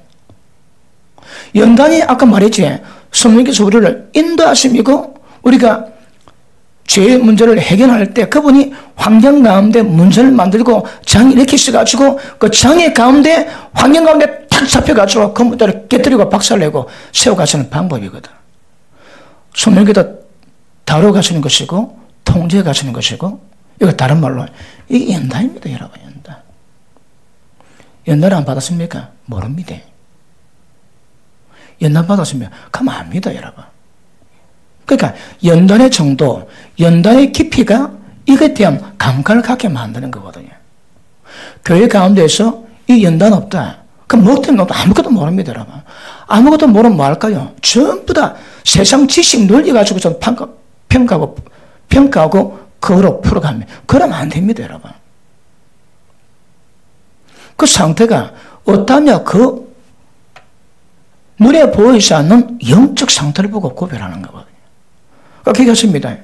연단이 아까 말했지. 성령께서 우리를 인도하심이고 우리가 죄의 문제를 해결할 때 그분이 환경 가운데 문제를 만들고 장이 이렇게 있어가지고 그 장의 가운데 환경 가운데 탁 잡혀가지고 그 문제를 깨뜨리고 박살내고 세워가시는 방법이거든. 성령께서 다뤄가시는 것이고 통제해가시는 것이고 이거 다른 말로 이게 연단입니다, 여러분. 연단. 연단을 안 받았습니까? 모릅니다. 연단 받았으면 가면 압니다, 여러분. 그러니까 연단의 정도, 연단의 깊이가 이것에 대한 감각을 갖게 만드는 거거든요. 교회 가운데서 이 연단 없다. 그럼 뭐 때문에 아무것도 모릅니다, 여러분. 아무것도 모르면 뭐 할까요? 전부 다 세상 지식 논리 가지고 좀 평가하고 그거로 풀어가면 그러면 안 됩니다, 여러분. 그 상태가 어떠하냐 그 눈에 보이지 않는 영적 상태를 보고 구별하는 거거든요. 그렇게 했습니다.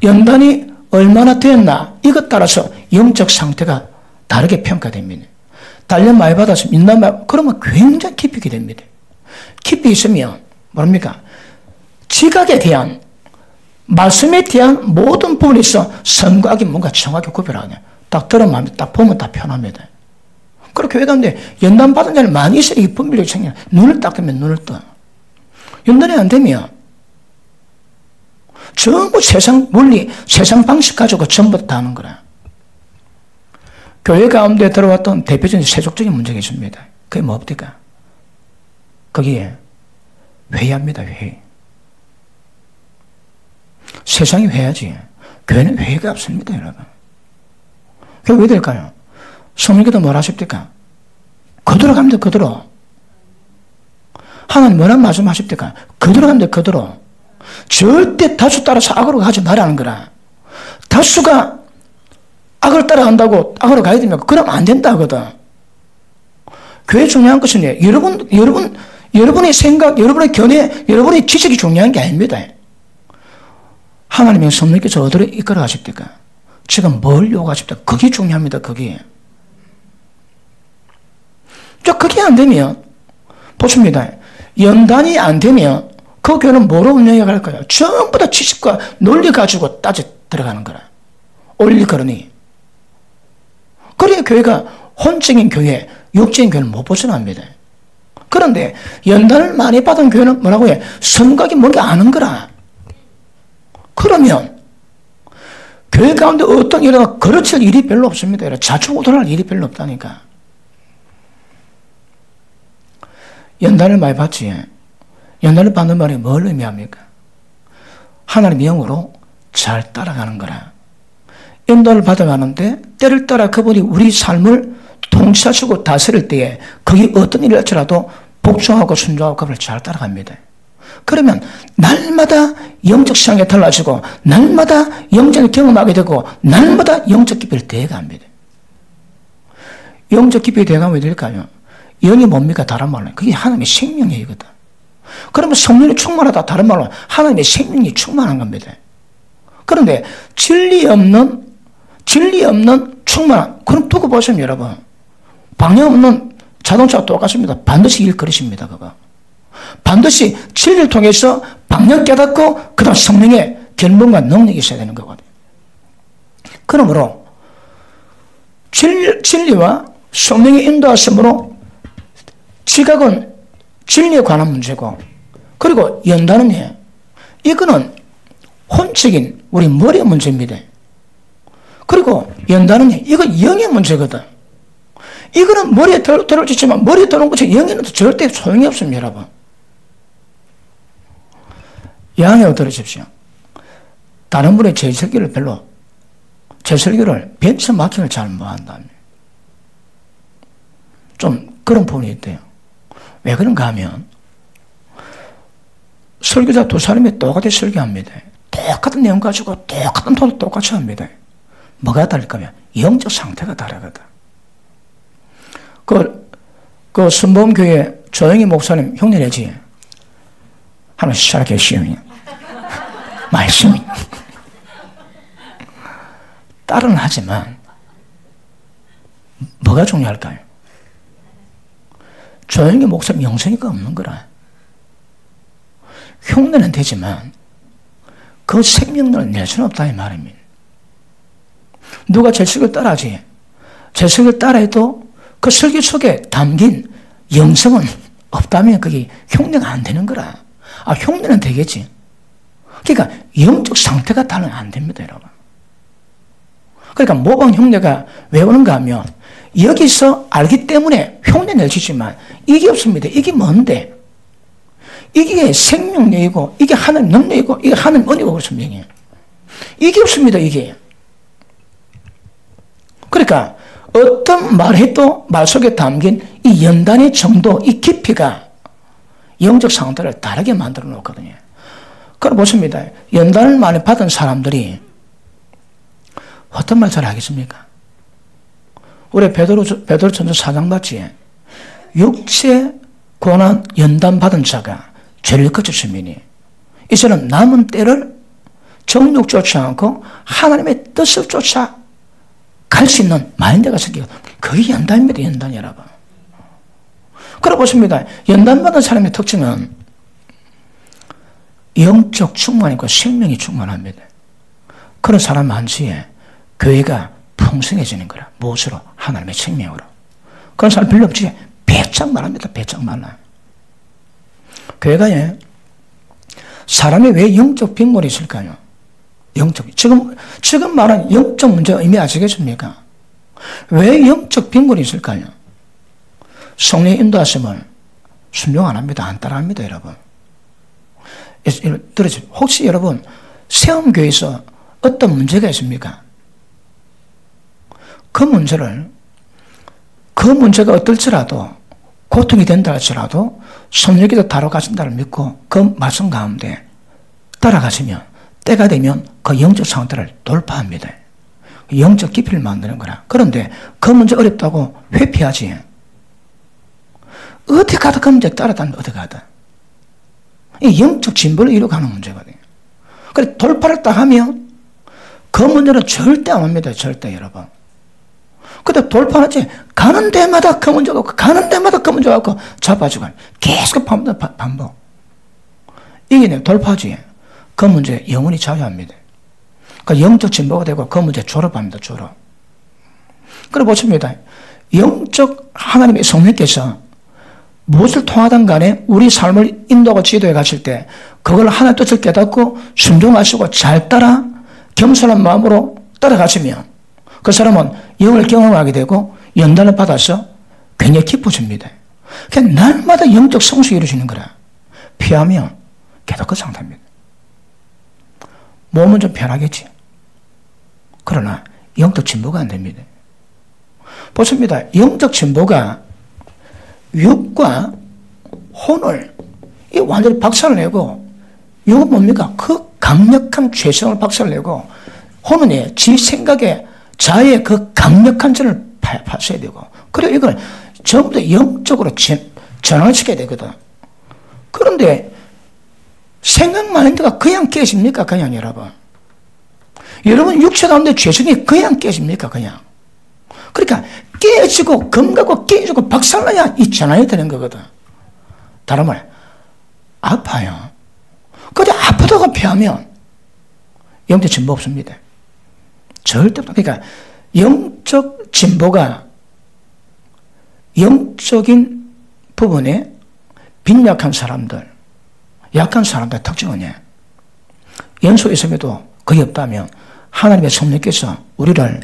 연단이 얼마나 되었나 이것 따라서 영적 상태가 다르게 평가됩니다. 단련 많이 받아서 민단 많이 그러면 굉장히 깊이 있게 됩니다. 깊이 있으면 뭡니까? 지각에 대한 말씀에 대한 모든 부분에서 선과 악이 뭔가 정확히 구별하냐. 딱 들으면 딱 보면 다 편합니다. 그렇게 교회 가운데 연단 받은 자를 많이 있어야 이 분별력이 생겨요. 눈을 딱 뜨면 눈을 떠. 연단이 안 되면 전부 세상 논리, 세상 방식 가지고 전부 다 하는 거라. 교회 가운데 들어왔던 대표적인 세속적인 문제가 있습니다. 그게 뭡니까? 거기에 회의합니다, 회의. 세상이 회의하지. 교회는 회의가 없습니다, 여러분. 그게 왜 될까요? 성령께서 뭐라 하십니까? 그대로 갑니다, 그대로. 하나님 뭐라 말씀하십니까? 그대로 갑니다, 그대로. 절대 다수 따라서 악으로 가지 말라는 거라. 다수가 악을 따라간다고 악으로 가야 됩니까? 그러면 안 된다거든. 교회 중요한 것은 여러분의 생각, 여러분의 견해, 여러분의 지식이 중요한 게 아닙니다. 하나님의 성령께서 어디로 이끌어 가십니까? 지금 뭘 요구하십니까? 그게 중요합니다, 그게. 그게 안 되면, 보십니다. 연단이 안 되면, 그 교회는 뭐로 운영해 갈까요? 전부 다 지식과 논리 가지고 따져 들어가는 거라. 올릴 거러니. 그래야 교회가 혼적인 교회, 육적인 교회는 못 벗어납니다. 그런데 연단을 많이 받은 교회는 뭐라고 해? 선각이 뭔가 아는 거라. 그러면 교회 가운데 어떤 일이나 거르칠 일이 별로 없습니다. 자충우돌할 일이 별로 없다니까. 연단을 많이 받지. 연단을 받는 말이 뭘 의미합니까? 하나님의 영으로 잘 따라가는 거라. 인도를 받아가는데 때를 따라 그분이 우리 삶을 통치하시고 다스릴 때에 그게 어떤 일을 할지라도 복종하고 순종하고 그분을 잘 따라갑니다. 그러면 날마다 영적 시장이 달라지고 날마다 영적을 경험하게 되고 날마다 영적 깊이를 대해갑니다. 영적 깊이를 대해가면 왜 될까요? 영이 뭡니까? 다른 말로 그게 하나님의 생명이거든. 그러면 성령이 충만하다 다른 말로 하나님의 생명이 충만한 겁니다. 그런데 진리 없는 충만한 그럼 두고 보시면 여러분 방향 없는 자동차가 똑같습니다. 반드시 일그릇입니다. 그거 반드시 진리를 통해서 방향 깨닫고 그 다음 성령의 견본과 능력이 있어야 되는 거거든요. 그러므로 진리와 성령의 인도하심으로 지각은 진리에 관한 문제고 그리고 연단은 이거는 혼적인 우리 머리의 문제입니다. 그리고 연단은 이거 영의 문제거든. 이거는 머리에 들어지지만 머리에 들어온 것이 영에는 절대 소용이 없습니다, 여러분. 양해を들으십시오. 다른 분의 제 설교를 벤처마킹을 잘 못한다면 좀 그런 부분이 있대요. 왜 그런가 하면 설교자 두 사람이 똑같이 설교합니다. 똑같은 내용 가지고 똑같은 톤을 똑같이 합니다. 뭐가 다를까 하면 영적 상태가 다르거든. 그 순복음교회 조영희 목사님 흉내내지. 하나 시작해 시험이. 말씀이. 딸은 하지만 뭐가 중요할까요? 조영희 목사님 영성이가 없는 거라. 흉내는 되지만 그 생명력을 낼 수는 없다 이 말입니다. 누가 제 설교를 따라하지. 제 설교를 따라해도 그 설교 속에 담긴 영성은 없다면 그게 흉내가 안 되는 거라. 흉내는 되겠지. 그러니까 영적 상태가 다르면 안 됩니다, 여러분. 그러니까 모방 흉내가 왜 오는가 하면 여기서 알기 때문에 흉내 내주지만 이게 없습니다. 이게 뭔데? 이게 생명력이고 이게 하나님 능력이고 이게 하나님 은혜고 그렇습니다. 이게 없습니다. 이게. 그러니까 어떤 말해도 말 속에 담긴 이 연단의 정도, 이 깊이가 영적 상태를 다르게 만들어 놓거든요. 그럼 보십니다. 연단을 많이 받은 사람들이 어떤 말 잘 하겠습니까? 우리 베드로전서 4장 봤지? 육체 고난 연단 받은 자가 죄를 거쳤으니 이제는 남은 때를 정욕 쫓지 않고 하나님의 뜻을 쫓아 갈 수 있는 마인드가 생기고 그게 연단입니다. 연단 여러분. 그래 보십니다. 연단 받은 사람의 특징은 영적 충만이고 생명이 충만합니다. 그런 사람 많지에 교회가 풍성해지는 거라. 무엇으로? 하나님의 생명으로. 그런 사람 별로 없지. 배짱 말합니다. 배짱 말라. 교회가 사람이 왜 영적 빈곤이 있을까요? 지금 말한 영적 문제가 의미 아시겠습니까? 왜 영적 빈곤이 있을까요? 성령의 인도하심을 순종 안 합니다. 안 따라합니다, 여러분. 들으세요. 혹시 여러분 세움교회에서 어떤 문제가 있습니까? 그 문제가 어떨지라도 고통이 된다 할지라도 성령께서 다뤄가신다를 믿고 그 말씀 가운데 따라가시면 때가 되면 그 영적 상태를 돌파합니다. 영적 깊이를 만드는 거라. 그런데 그 문제 어렵다고 회피하지. 어디 가든 그 문제 따라다니면 어디 가든. 이 영적 진보를 이루어가는 문제거든요. 그래 돌파를 딱 하면 그 문제는 절대 안 옵니다. 절대 여러분. 근데 돌파하지 가는 데마다 그 문제가 없고 가는 데마다 그 문제가 없고 잡아주고 계속 반복. 이게 돌파하지. 그 문제 영원히 자유합니다. 그 영적 진보가 되고 그 문제 졸업합니다. 졸업. 그래 보십니다. 영적 하나님의 성령께서 무엇을 통하든 간에 우리 삶을 인도하고 지도해 가실 때 그걸 하나의 뜻을 깨닫고 순종하시고 잘 따라 겸손한 마음으로 따라가시면 그 사람은 영을 경험하게 되고 연단을 받아서 굉장히 기뻐집니다. 그냥 날마다 영적 성숙이 이루어지는 거라. 피하면 계속 그 상태입니다. 몸은 좀 편하겠지. 그러나 영적 진보가 안 됩니다. 보십니다. 영적 진보가 육과 혼을 완전히 박살내고 육은 뭡니까? 그 강력한 죄성을 박살내고 혼은 지 생각에 자의 그 강력한 점을 파셔야 되고 그리고 이걸 전부 다 영적으로 전환을 시켜야 되거든. 그런데 생각 마인드가 그냥 깨집니까? 그냥 여러분. 여러분 육체 가운데 죄성이 그냥 깨집니까? 그냥. 그러니까 깨지고 검가고 깨지고 박살나야 이 전환이 되는 거거든. 다른 말 아파요. 근데 아프다고 피하면 영적 진보 없습니다. 절대 없다. 그러니까 영적 진보가 영적인 부분에 빈약한 사람들, 약한 사람들의 특징은 연소 있음에도 거의 없다면 하나님의 성령께서 우리를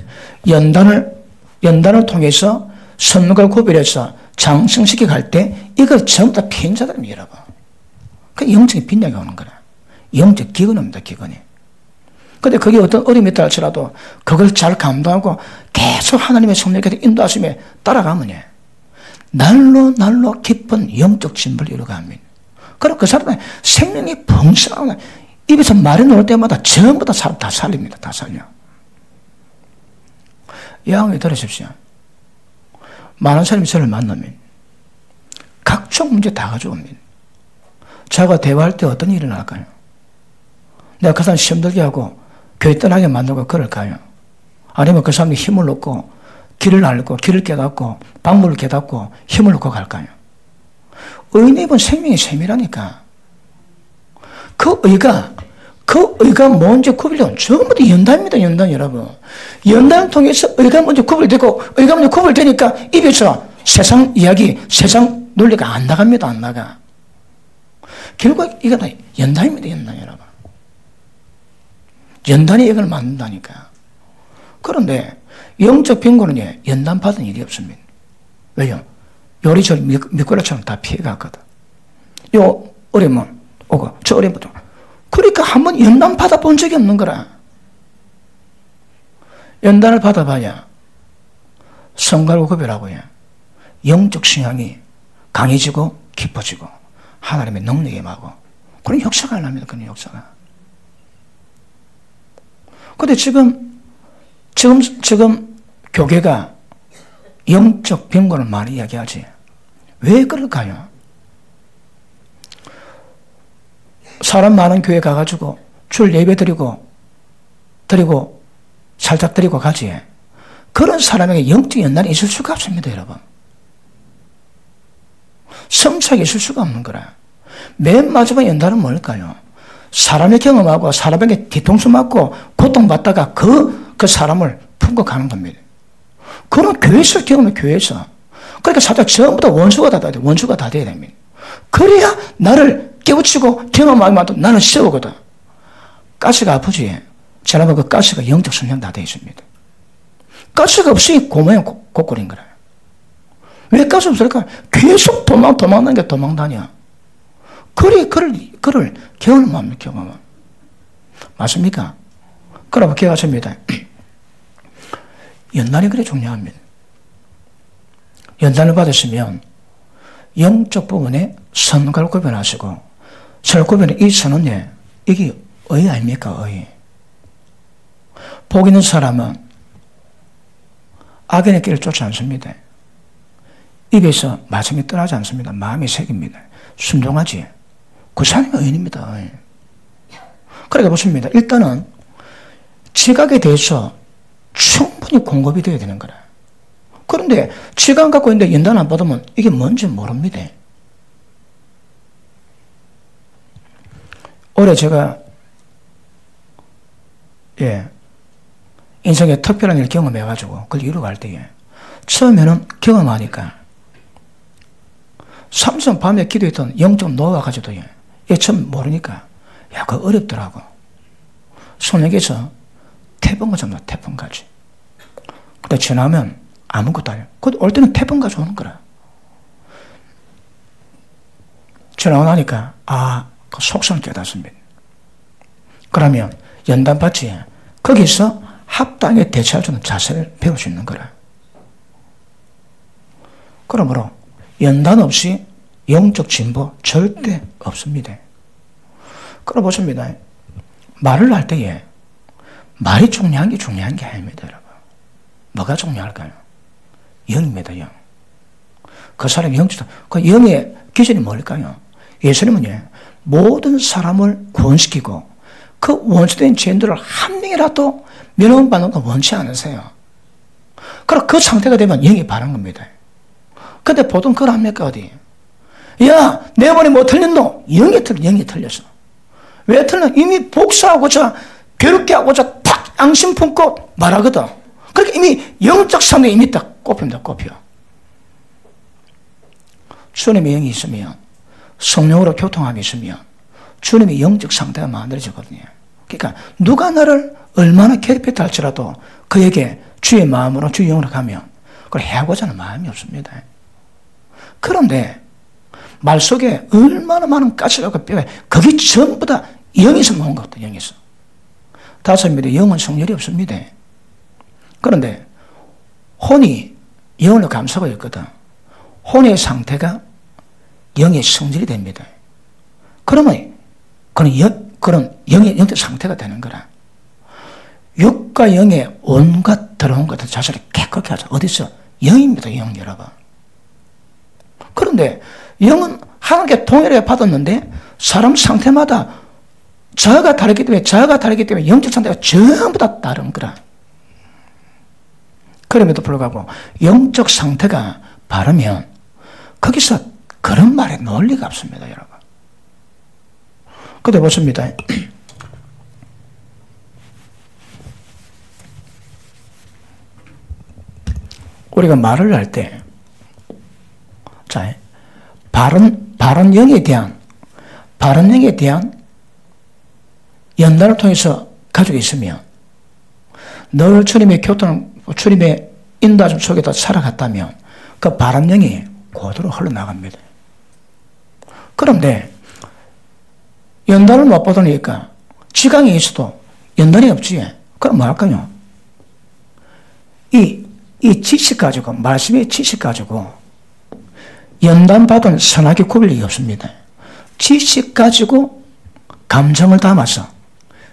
연단을 통해서 선물과 구별해서 장성시켜 갈 때 이걸 전부 다 피한 자들입니다, 여러분. 그 영적인 빈약이 오는 거라. 영적 기근입니다, 기근이. 근데 그게 어떤 어려움이 있다 할지라도 그걸 잘 감당하고 계속 하나님의 성령께서 인도하심에 따라가면 날로 깊은 영적 진보를 이루어갑니다. 그럼 그 사람은 생명이 풍성하고 입에서 말이 나올 때마다 전부 다 살립니다. 다 살려. 여러분 들으십시오. 많은 사람이 저를 만나면 각종 문제 다 가져옵니다. 저하고 대화할 때 어떤 일이 날까요? 내가 그 사람 시험 들게 하고 교회 떠나게 만들고 그럴까요? 아니면 그 사람이 힘을 얻고 길을 알고 길을 깨닫고 방법을 깨닫고 힘을 얻고 갈까요? 의인의 입은 생명의 셈이라니까. 그 의가 뭔지 구별되고 전부 다 연단입니다, 연단 여러분. 연단을 통해서 의가 먼저 구별되고 의가 먼저 구별되니까 입에서 세상 이야기, 세상 논리가 안 나갑니다, 안 나가. 결국 이거 다 연단입니다, 연단 여러분. 연단이 이걸 만든다니까. 그런데 영적 빈곤은 연단 받은 일이 없습니다. 왜요? 요리조리 미꾸라지처럼 다 피해갔거든. 요 어려움은 오고 저 어려움은 오고. 그러니까 한번 연단 받아본 적이 없는 거라. 연단을 받아봐야 성갈고 구별하고 영적 신앙이 강해지고 깊어지고 하나님의 능력에 임하고 그런 역사가 일어납니다. 그런 역사가. 근데 지금 교계가 영적 빈곤을 많이 이야기하지. 왜 그럴까요? 사람 많은 교회 가가지고 줄 예배 드리고 살짝 드리고 가지. 그런 사람에게 영적 연단이 있을 수가 없습니다, 여러분. 성착이 있을 수가 없는 거라. 맨 마지막 연단은 뭘까요? 사람의 경험하고 사람에게 뒤통수 맞고 고통받다가 그 사람을 품고 가는 겁니다. 그런 교회에서 경험은 교회에서. 그러니까 살짝 전부 다 원수가 다 돼야 돼. 원수가 다 돼야 됩니다. 그래야 나를 깨우치고 경험하면도 나는 세우거든. 가스가 아프지. 지나면 그 가스가 영적 성장 다 되어 있습니다. 가스가 없으니 고모양 고꼴인 거라. 왜 가스 없을까? 계속 도망다니는 게 도망다녀. 그를 경험합니다, 경험은. 맞습니까? 그러면 기억하십니다. 연단이 그래 중요합니다. 연단을 받으시면 영적 부분에 선과 구별하시고 설 구별은 이 선은 이게 의 아닙니까? 의. 복 있는 사람은 악인의 길을 쫓지 않습니다. 입에서 말씀이 떠나지 않습니다. 마음이 새깁니다. 순종하지. 그 사람이 의인입니다. 의. 그러니까 보십니다. 일단은 지각에 대해서 충분히 공급이 되어야 되는 거라. 그런데 지각 갖고 있는데 연단 안 받으면 이게 뭔지 모릅니다. 올해 제가 인생에 특별한 일을 경험해가지고 그걸 이루어갈 때에 처음에는 경험하니까 삼성 밤에 기도했던 영적 노화가지고도 처음 모르니까 그거 어렵더라고. 손에게서 태풍 가져온다, 태풍까지. 근데 지나면 아무것도 아니야. 올 때는 태풍 가져오는 거라. 지나고 나니까 그 속성을 깨닫습니다. 그러면 연단받지 거기서 합당에 대처할 수 있는 자세를 배울 수 있는 거라. 그러므로 연단 없이 영적 진보 절대 없습니다. 그럼 보십니다. 말을 할 때에 말이 중요한 게 아닙니다, 여러분. 뭐가 중요할까요? 영입니다, 영. 그 사람이 영적, 그 영의 기준이 뭘까요? 예수님은 모든 사람을 구원시키고 그 원수된 죄인들을 한 명이라도 면허받는 거 원치 않으세요. 그럼 그 상태가 되면 영이 바른 겁니다. 근데 보통 그걸 합니까, 어디? 야, 내 말이 뭐 틀렸노? 영이 틀렸어. 왜 틀려? 이미 복수하고자, 괴롭게 하고자 팍 양심 품고 말하거든. 그러니까 이미 영적 상태에 이미 딱 꼽힙니다, 꼽혀. 주님의 영이 있으면, 성령으로 교통함이 있으면, 주님의 영적 상태가 만들어지거든요. 그러니까 누가 나를 얼마나 괴롭혔다 할지라도 그에게 주의 마음으로 주의 영으로 가면 그걸 해하고자 하는 마음이 없습니다. 그런데 말 속에 얼마나 많은 가시가 뼈에 그게 전부 다 영에서 모은 것도 영에서. 다섯입니다. 영은 성렬이 없습니다. 그런데 혼이 영으로 감싸고 있거든. 혼의 상태가 영의 성질이 됩니다. 그러면 그런 영의 영적 상태가 되는 거라. 육과 영의 온갖 더러운 것들 자체를 깨끗하게 하자. 어디서? 영입니다. 영 여러분. 그런데 영은 하나님께 통일해 받았는데 사람 상태마다 자아가 다르기 때문에 영적 상태가 전부 다 다른 거라. 그럼에도 불구하고 영적 상태가 바르면 거기서 그런 말에 논리가 없습니다. 여러분. 그때 보십니다. 우리가 말을 할 때, 자, 바른 영에 대한 연단을 통해서 가지고 있으면, 늘 주님의 주님의 인도하심 속에다 살아갔다면, 그 바른 영이 그대로 흘러나갑니다. 그런데, 연단을 못 받으니까, 지강에 있어도 연단이 없지. 그럼 뭐 할까요? 이 지식 가지고, 말씀의 지식 가지고, 연단받은 선악의 구별이 없습니다. 지식 가지고, 감정을 담아서,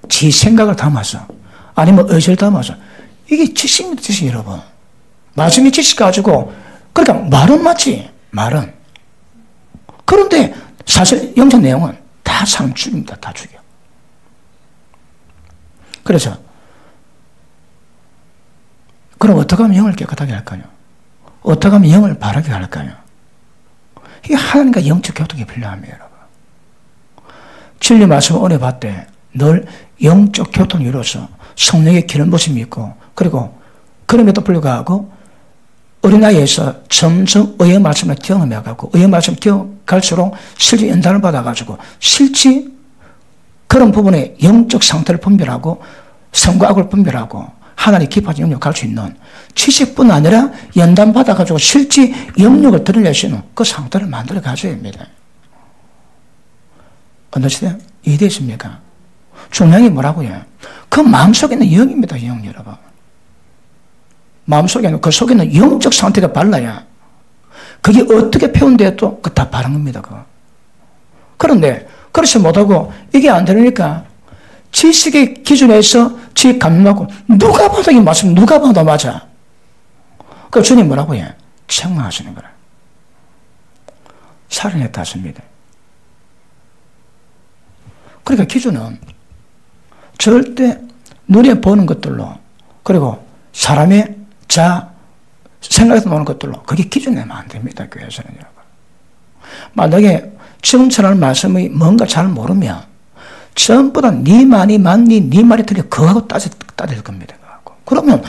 지 생각을 담아서, 아니면 의지를 담아서, 이게 지식입니다, 지식 여러분. 말씀의 지식 가지고, 그러니까 말은 맞지, 말은. 그런데 사실 영적 내용은 다 사람 죽입니다, 다 죽여. 그래서, 그럼 어떻게 하면 영을 깨끗하게 할까요? 어떻게 하면 영을 바르게 할까요? 이게 하나님과 영적 교통이 필요합니다, 여러분. 진리 말씀을 은혜 받되 늘 영적 교통이 이루어서 성령의 기름 부심이 있고, 그리고 그럼에도 불구하고 어린아이에서 점점 의의 말씀을 경험해가고, 의의 말씀을 경험할수록 실제 연단을 받아가지고 실제 그런 부분에 영적 상태를 분별하고 선과 악을 분별하고 하나님의 깊어진 영역을 갈 수 있는 지식뿐 아니라 연단 받아가지고 실제 영역을 드러낼 수 있는 그 상태를 만들어 가져야 합니다. 어느 시대? 이해되십니까? 중요한 게 뭐라고요? 그 마음속에 있는 영입니다, 영 여러분. 마음속에 있는, 그 속에 있는 영적 상태가 발라야 그게 어떻게 표현돼도 그 다 바른 겁니다, 그거. 그런데 그렇지 못하고 이게 안 되니까 지식의 기준에서 지식 감명하고 누가 봐도 이 말씀 누가 봐도 맞아. 그 주님 뭐라고 해? 책망하시는 거라. 살인했다 하십니다. 그러니까 기준은 절대 눈에 보는 것들로, 그리고 사람의 생각에서 나오는 것들로 그게 기준 내면 안 됩니다, 교회에서는 여러분. 만약에 지금처럼 말씀이 뭔가 잘 모르면 전부 다 네 말이 맞니, 네 말이 틀려, 그거하고 따질 겁니다. 그러면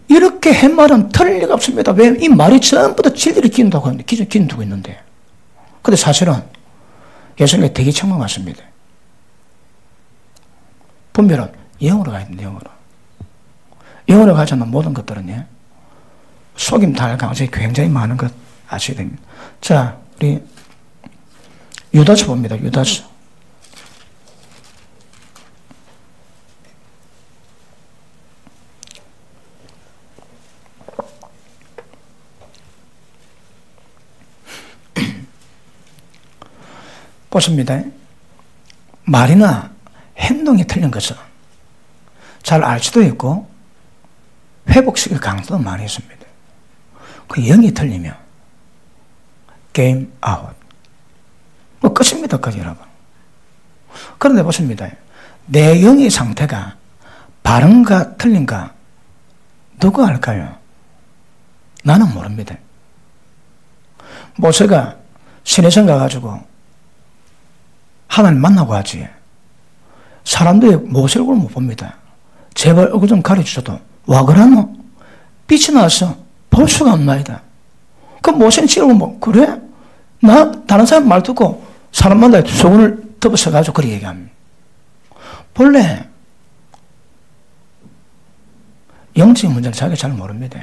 이렇게 한 말은 틀릴 리가 없습니다. 왜? 이 말이 전부 다 진리를 기준다고 하는데, 기준 두고 있는데. 근데 사실은 예수님이 되게 책망 같습니다. 분별은 영으로 가야 됩니다, 영으로. 영으로 가지 않는 모든 것들은 속임 당할 가능성이 굉장히 많은 것 아셔야 됩니다. 자, 우리 유다서 봅니다, 유다서. 보십니다. 말이나 행동이 틀린 것은 잘 알 수도 있고 회복시킬 가능성도 많이 있습니다. 그 영이 틀리면 게임 아웃. 뭐 끝입니다, 끝 여러분. 그런데 보십니다. 내 영의 상태가 바른가 틀린가 누가 알까요? 나는 모릅니다. 모세가 시내산 가가지고 하나님 만나고 하지. 사람들이 모세 얼굴을 못 봅니다. 제발 얼굴 좀 가르쳐줘도 와 그러노? 빛이 나서 볼 수가 없나이다. 그 모세는 지금 뭐 그래? 나 다른 사람 말 듣고 사람 만나야 소원을 덮어서가지고 그렇게 얘기합니다. 본래 영적인 문제를 자기가 잘 모릅니다.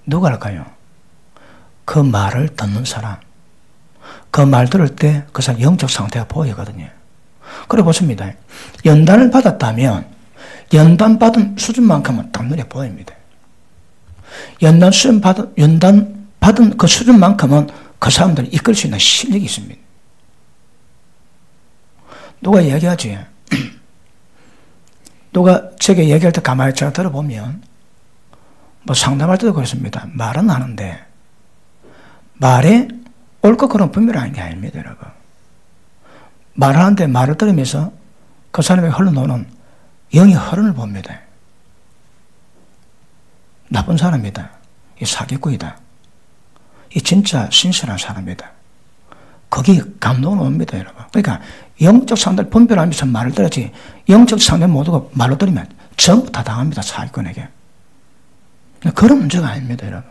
누가 할까요? 그 말을 듣는 사람. 그 말 들을 때 그 사람 영적 상태가 보이거든요. 그래 보십니다. 연단을 받았다면 연단 받은 수준만큼은 딱 눈에 보입니다. 연단 받은 그 수준만큼은 그 사람들을 이끌 수 있는 실력이 있습니다. 누가 얘기하지? 누가 제게 얘기할 때 가만히 제가 들어보면 뭐 상담할 때도 그렇습니다. 말은 하는데 말에 옳고 그름 분별하는 게 아닙니다, 여러분. 말을 하는데 말을 들으면서 그 사람에게 흘러나오는 영의 흐름을 봅니다. 나쁜 사람이다. 이 사기꾼이다. 이 진짜 신실한 사람이다. 거기 감동을 옵니다, 여러분. 그러니까 영적 상대를 분별하면서 말을 들었지 영적 상대 모두가 말로 들으면 전부 다 당합니다, 사기꾼에게. 그런 문제가 아닙니다, 여러분.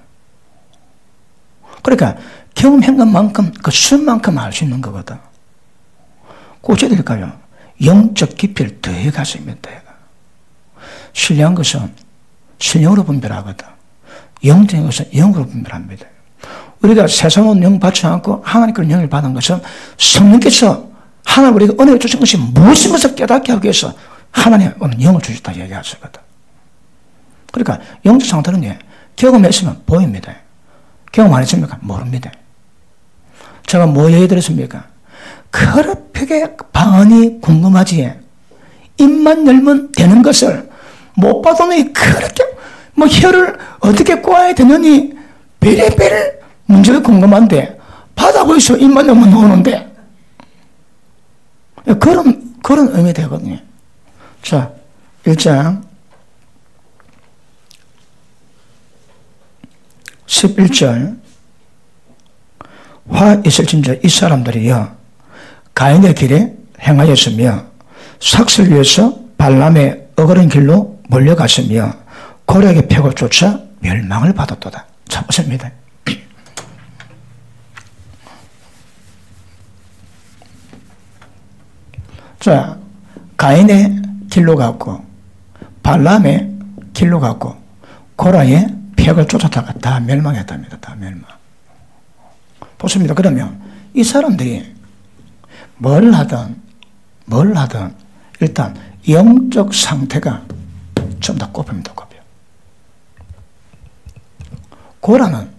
그러니까 경험한 것만큼 그 수만큼 알 수 있는 거거든. 어찌 될까요? 영적 깊이를 더해갔습니다. 신령한 것은 신령으로 분별하거든. 영적인 것은 영으로 분별합니다. 우리가 세상은 영 받지 않고 하나님께로 영을 받은 것은 성령께서 하나님 우리가 은혜를 주신 것이 무엇인 것을 깨닫게 하기 위해서 하나님 오늘 영을 주셨다 얘기하시거든. 그러니까 영적 상태는 경험했으면 보입니다. 경험 안 했습니까? 모릅니다. 제가 뭐 얘기 들었습니까? 그렇게 방언이 궁금하지. 입만 열면 되는 것을 못 봐도니 그렇게 뭐 혀를 어떻게 꼬아야 되느니 베레베레 문제가 궁금한데 받아보고 있어. 입만 열면 나오는데 그런 의미 되거든요. 자, 1장 11절 화 있을진저 이 사람들이여 가인의 길에 행하였으며 삭슬 위해서 발람의 어그른 길로 몰려갔으며 고략의 폐을 쫓아 멸망을 받았도다. 자, 보십니다. 자, 가인의 길로 갔고 발람의 길로 갔고 고라의 폐을 쫓았다가 다 멸망했답니다. 다 멸망. 보십니다. 그러면 이 사람들이 뭘 하든 일단 영적 상태가 전부 다 꼽힙니다. 꼽혀. 고라는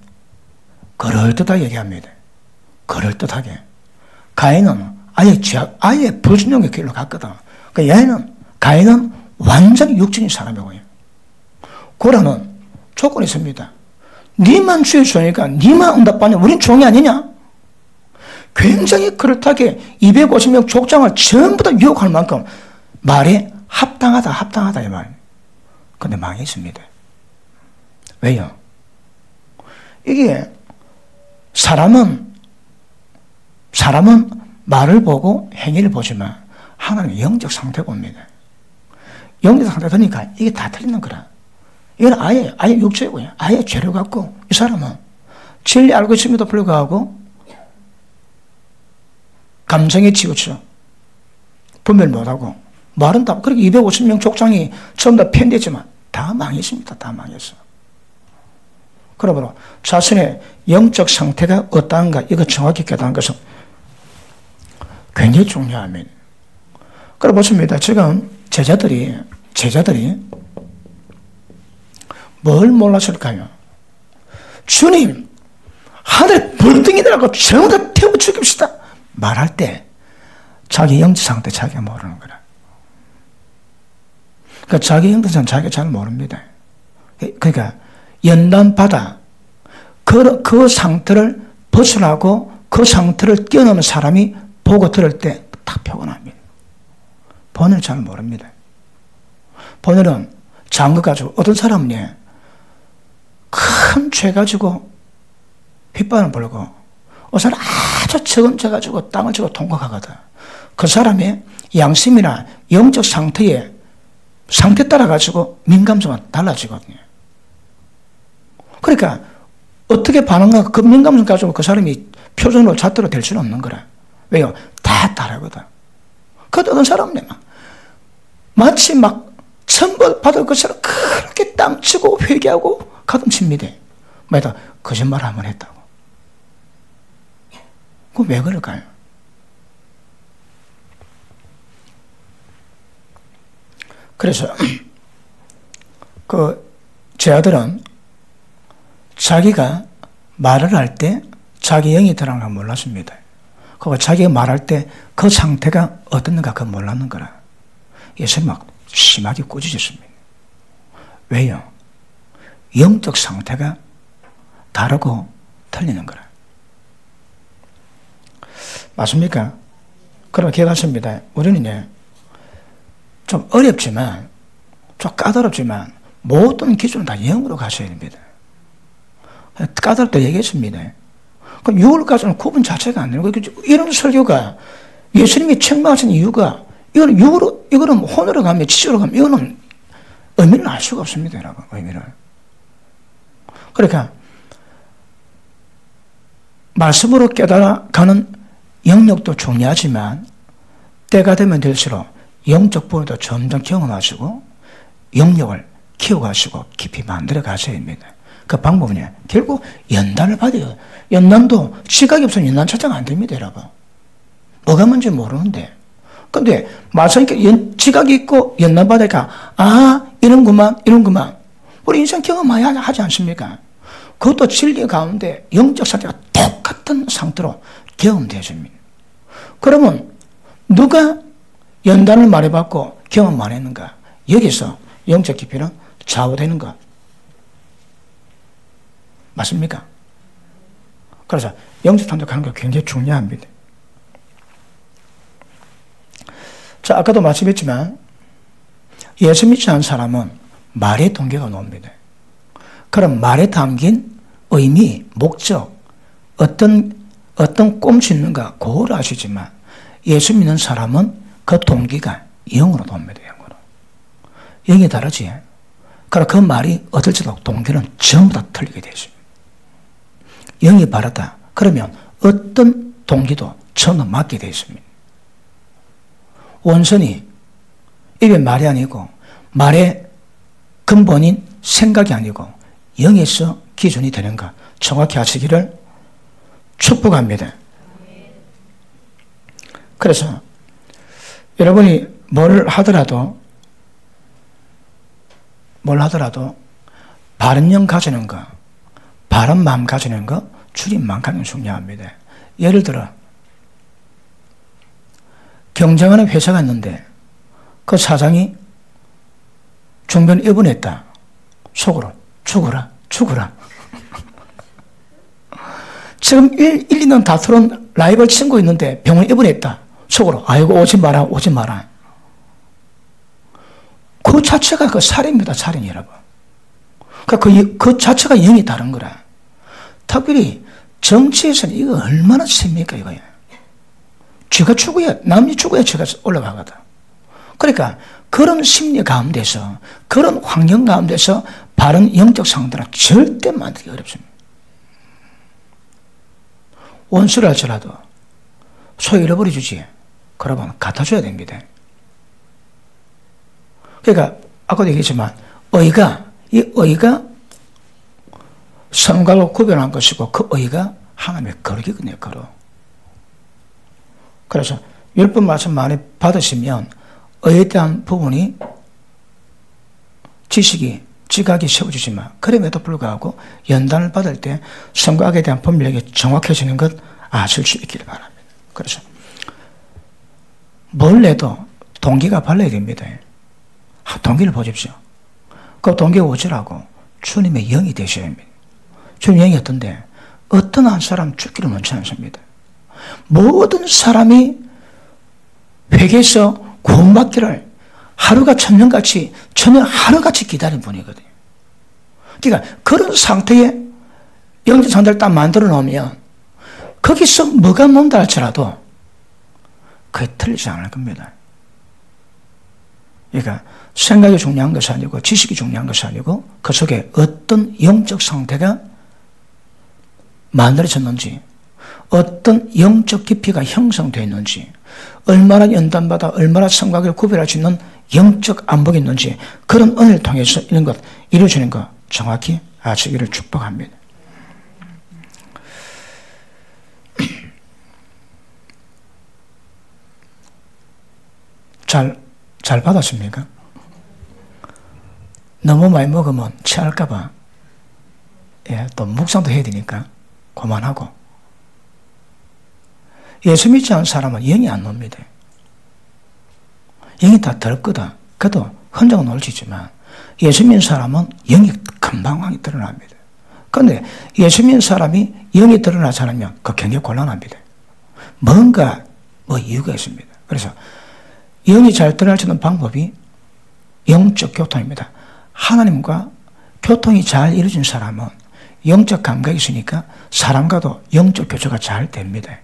그럴듯하게 얘기합니다. 그럴듯하게. 가인은 아예 불순종의 길로 갔거든. 그러니까 가인은 완전히 육적인 사람이고요. 고라는 조건이 있습니다. 니만 주의 종이니까 니만 응답받냐? 우린 종이 아니냐? 굉장히 그럴듯하게 250명 족장을 전부 다 유혹할 만큼 말에 합당하다 이 말. 근데 망했습니다. 왜요? 이게 사람은 말을 보고 행위를 보지만 하나님은 영적 상태가 옵니다. 영적 상태가 되니까 이게 다 틀리는 거라. 이건 아예 육체고요. 아예 죄를 갖고 이 사람은 진리 알고 있음에도 불구하고 감정에 치우쳐 분별 못하고 말은 다 그렇게 250명 족장이 전부 다 편되지만 다 망했습니다. 다 망했어. 그러므로 자신의 영적 상태가 어떠한가 이거 정확히 깨닫는 것은 굉장히 중요합니다. 그래 보십니다. 지금 제자들이 뭘 몰랐을까요? 주님, 하늘 불등이라고 전부 다 태워 죽입시다. 말할 때 자기 영적 상태 자기가 모르는 거라. 그러니까 자기 영적 상태 자기가 잘 모릅니다. 그러니까 연단받아 그 상태를 벗어나고 그 상태를 뛰어넘는 사람이 보고 들을 때 딱 표현합니다. 본인을 잘 모릅니다. 본인은 작은 것 가지고 어떤 사람은 큰 죄 가지고 휘발을 불고 어떤 사람 아주 적은 죄 가지고 땅을 치고 통곡하거든. 그 사람의 양심이나 영적 상태 따라 가지고 민감성은 달라지거든요. 그러니까 어떻게 반응하고 그 민감성 가지고 그 사람이 표준으로 잣대로 될 수는 없는 거라. 왜요? 다 다르거든. 그 어떤 사람은 마치 천벌 받을 것처럼 그렇게 땅치고 회개하고 가슴칩니다. 뭐다 거짓말 한번 했다고. 그거 왜 그럴까요? 그래서 제 아들은 자기가 말을 할 때 자기 영이 들어가는 걸 몰랐습니다. 그리고 자기가 말할 때 그 상태가 어떻는가 그걸 몰랐는 거라. 예수님 막 심하게 꾸짖었습니다. 왜요? 영적 상태가 다르고 틀리는 거라. 맞습니까? 그러면 기억하십니다. 우리는 좀 어렵지만, 좀 까다롭지만, 모든 기준은 다 영으로 가셔야 됩니다. 까다롭다 얘기했습니다. 그럼 6월까지는 구분 자체가 안 되는 거예요. 이런 설교가 예수님이 책망하신 이유가, 이거는 혼으로 가면, 지적으로 가면, 이거는 의미를 알 수가 없습니다, 여러분. 의미를. 그러니까, 말씀으로 깨달아가는 영역도 중요하지만, 때가 되면 될수록 영적 부분도 점점 경험하시고, 영역을 키워가시고, 깊이 만들어 가셔야 됩니다. 그 방법은요, 결국 연단을 받아요. 연단도 지각이 없으면 연단 찾아가 안 됩니다, 여러분. 뭐가 뭔지 모르는데. 근데, 마찬가지로 지각이 있고 연단 받으니까, 이런구만. 우리 인생 경험 많이 하지 않습니까? 그것도 진리 가운데 영적 상태가 똑같은 상태로 경험되어집니다. 그러면, 누가 연단을 말해봤고 경험 안 했는가? 여기서 영적 깊이는 좌우되는 것. 맞습니까? 그래서 영적 탐독하는 게 굉장히 중요합니다. 자, 아까도 말씀했지만 예수 믿지 않은 사람은 말의 동기가 나옵니다. 그럼 말에 담긴 의미, 목적, 어떤 꼼수 있는가 그걸 아시지만 예수 믿는 사람은 그 동기가 영으로 나옵니다. 영으로. 영이 다르지. 그러나 그 말이 어떨지도 동기는 전부 다 틀리게 되어 있습니다. 영이 바르다. 그러면 어떤 동기도 전부 맞게 되어 있습니다. 원선이 입의 말이 아니고 말의 근본인 생각이 아니고 영에서 기준이 되는가 정확히 하시기를 축복합니다. 그래서 여러분이 뭘 하더라도 바른 영 가지는 거, 바른 마음 가지는 거, 줄임만큼은 중요합니다. 예를 들어 경쟁하는 회사가 있는데 그 사장이 중변 입원했다. 속으로 죽어라. 지금 1, 2년 다투는 라이벌 친구 있는데 병원 입원했다. 속으로 아이고 오지 마라. 그 자체가 그 살인입니다. 살인 여러분. 그러니까 그 자체가 영이 다른 거라. 특별히 정치에서는 이거 얼마나 셉니까 이거야. 쥐가 죽어야 남이 죽어야 쥐가 올라가거든. 그러니까 그런 심리 가운데서 그런 환경 가운데서 바른 영적 상태는 절대 만들기 어렵습니다. 원수를 할지라도 소 잃어버려 주지. 그러면 갖다 줘야 됩니다. 그러니까 아까도 얘기했지만 이 의가 선과를 구별한 것이고 그 의가 하나님의 거룩이거든요. 거룩. 그래서 10번 말씀 많이 받으시면 의에 대한 부분이 지각이 세워지지만 그럼에도 불구하고 연단을 받을 때 선과 악에 대한 분별력이 정확해지는 것 아실 수 있기를 바랍니다. 그래서 뭘 내도 동기가 발라야 됩니다. 동기를 보십시오. 그 동기가 오지라고 주님의 영이 되셔야 합니다. 주님의 영이 어떤데 어떤 한 사람 죽기를 원치 않습니다. 모든 사람이 회개해서 구원받기를 하루가 천년같이 천년 하루같이 기다린 분이거든요. 그러니까 그런 상태에 영적 상태를 딱 만들어 놓으면 거기서 뭐가 뭔다 할지라도 그게 틀리지 않을 겁니다. 그러니까 생각이 중요한 것이 아니고 지식이 중요한 것이 아니고 그 속에 어떤 영적 상태가 만들어졌는지 어떤 영적 깊이가 형성되어 있는지 얼마나 연단받아 얼마나 성곽을 구별할 수 있는 영적 안복이 있는지 그런 은혜를 통해서 이런 것 이루어지는 것 정확히 아시기를 축복합니다. 잘 받았습니까? 너무 많이 먹으면 체할까봐 또 묵상도 해야 되니까 그만하고. 예수 믿지 않은 사람은 영이 안 놉니다. 영이 다 들 거다. 그래도 흔적은 올지지만 예수 믿는 사람은 영이 금방 드러납니다. 그런데 예수 믿는 사람이 영이 드러나지 않으면 그 굉장히 곤란합니다. 뭔가 이유가 있습니다. 그래서 영이 잘 드러날 수 있는 방법이 영적 교통입니다. 하나님과 교통이 잘 이루어진 사람은 영적 감각이 있으니까 사람과도 영적 교제가 잘 됩니다.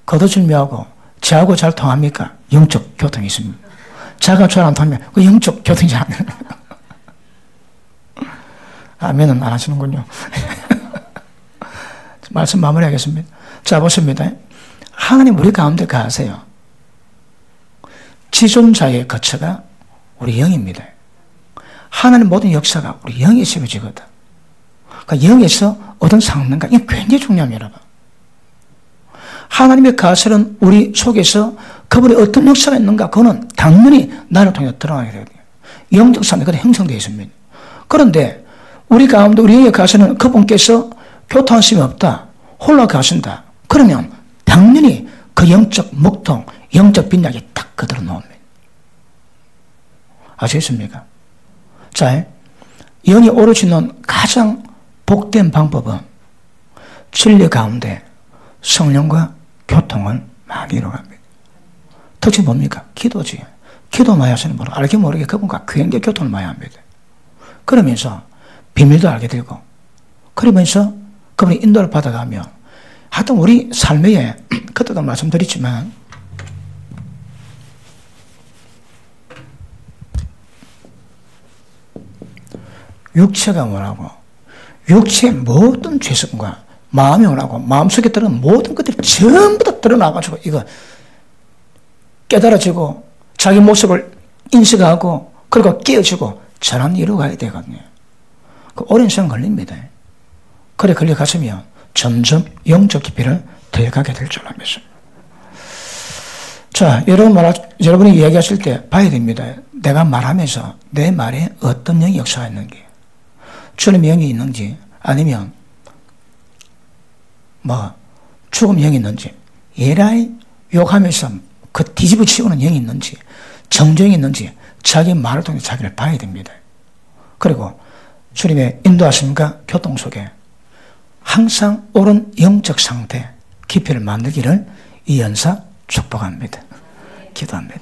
거두절미하고 저하고 잘 통합니까? 영적 교통이 있습니다. 자가 잘 안 통하면 그 영적 교통이 잘 안 됩니다. 아멘은 안 하시는군요. 말씀 마무리하겠습니다. 자, 보십니다. 하나님 우리 가운데 가세요. 지존자의 거처가 우리 영입니다. 하나님 모든 역사가 우리 영에 세워지거든. 그러니까 영에서 어떤 상능가, 이게 굉장히 중요합니다, 여러분. 하나님의 가설은 우리 속에서 그분의 어떤 역사가 있는가, 그거는 당연히 나를 통해 드러나게 되거든요. 영적 상태가 형성되어 있습니다. 그런데 우리 가운데 우리 영의 가설은 그분께서 교통심이 없다, 홀로 가신다. 그러면 당연히 그 영적 목통, 영적 빈약이 딱 그대로 나옵니다. 아시겠습니까? 자, 영이 오르시는 가장 복된 방법은 진리 가운데 성령과 교통을 많이 이뤄갑니다. 특징이 뭡니까? 기도지. 기도 많이 하시는 분은 알게 모르게 그분과 굉장히 교통을 많이 합니다. 그러면서 비밀도 알게 되고, 그러면서 그분이 인도를 받아가며, 하여튼 우리 삶에, 그때도 말씀드렸지만, 육체가 뭐라고? 육체의 모든 죄성과 마음이 뭐라고? 마음속에 들어있는 모든 것들이 전부 다 드러나가지고 이거 깨달아지고 자기 모습을 인식하고 그리고 깨어지고 전환 이루어가야 되거든요. 그 오랜 시간 걸립니다. 그래 걸려갔으면 점점 영적 깊이를 들어가게 될 줄 압니다. 자, 여러분이 이야기하실 때 봐야 됩니다. 내가 말하면서 내 말에 어떤 영이 역사가 있는지, 주님의 영이 있는지, 아니면 죽음 영이 있는지, 예라이 욕하면서 그 뒤집어 치우는 영이 있는지, 정죄영이 있는지 자기 말을 통해 자기를 봐야 됩니다. 그리고 주님의 인도하심과 교통 속에 항상 옳은 영적 상태, 깊이를 만들기를 이 연사 축복합니다. 기도합니다.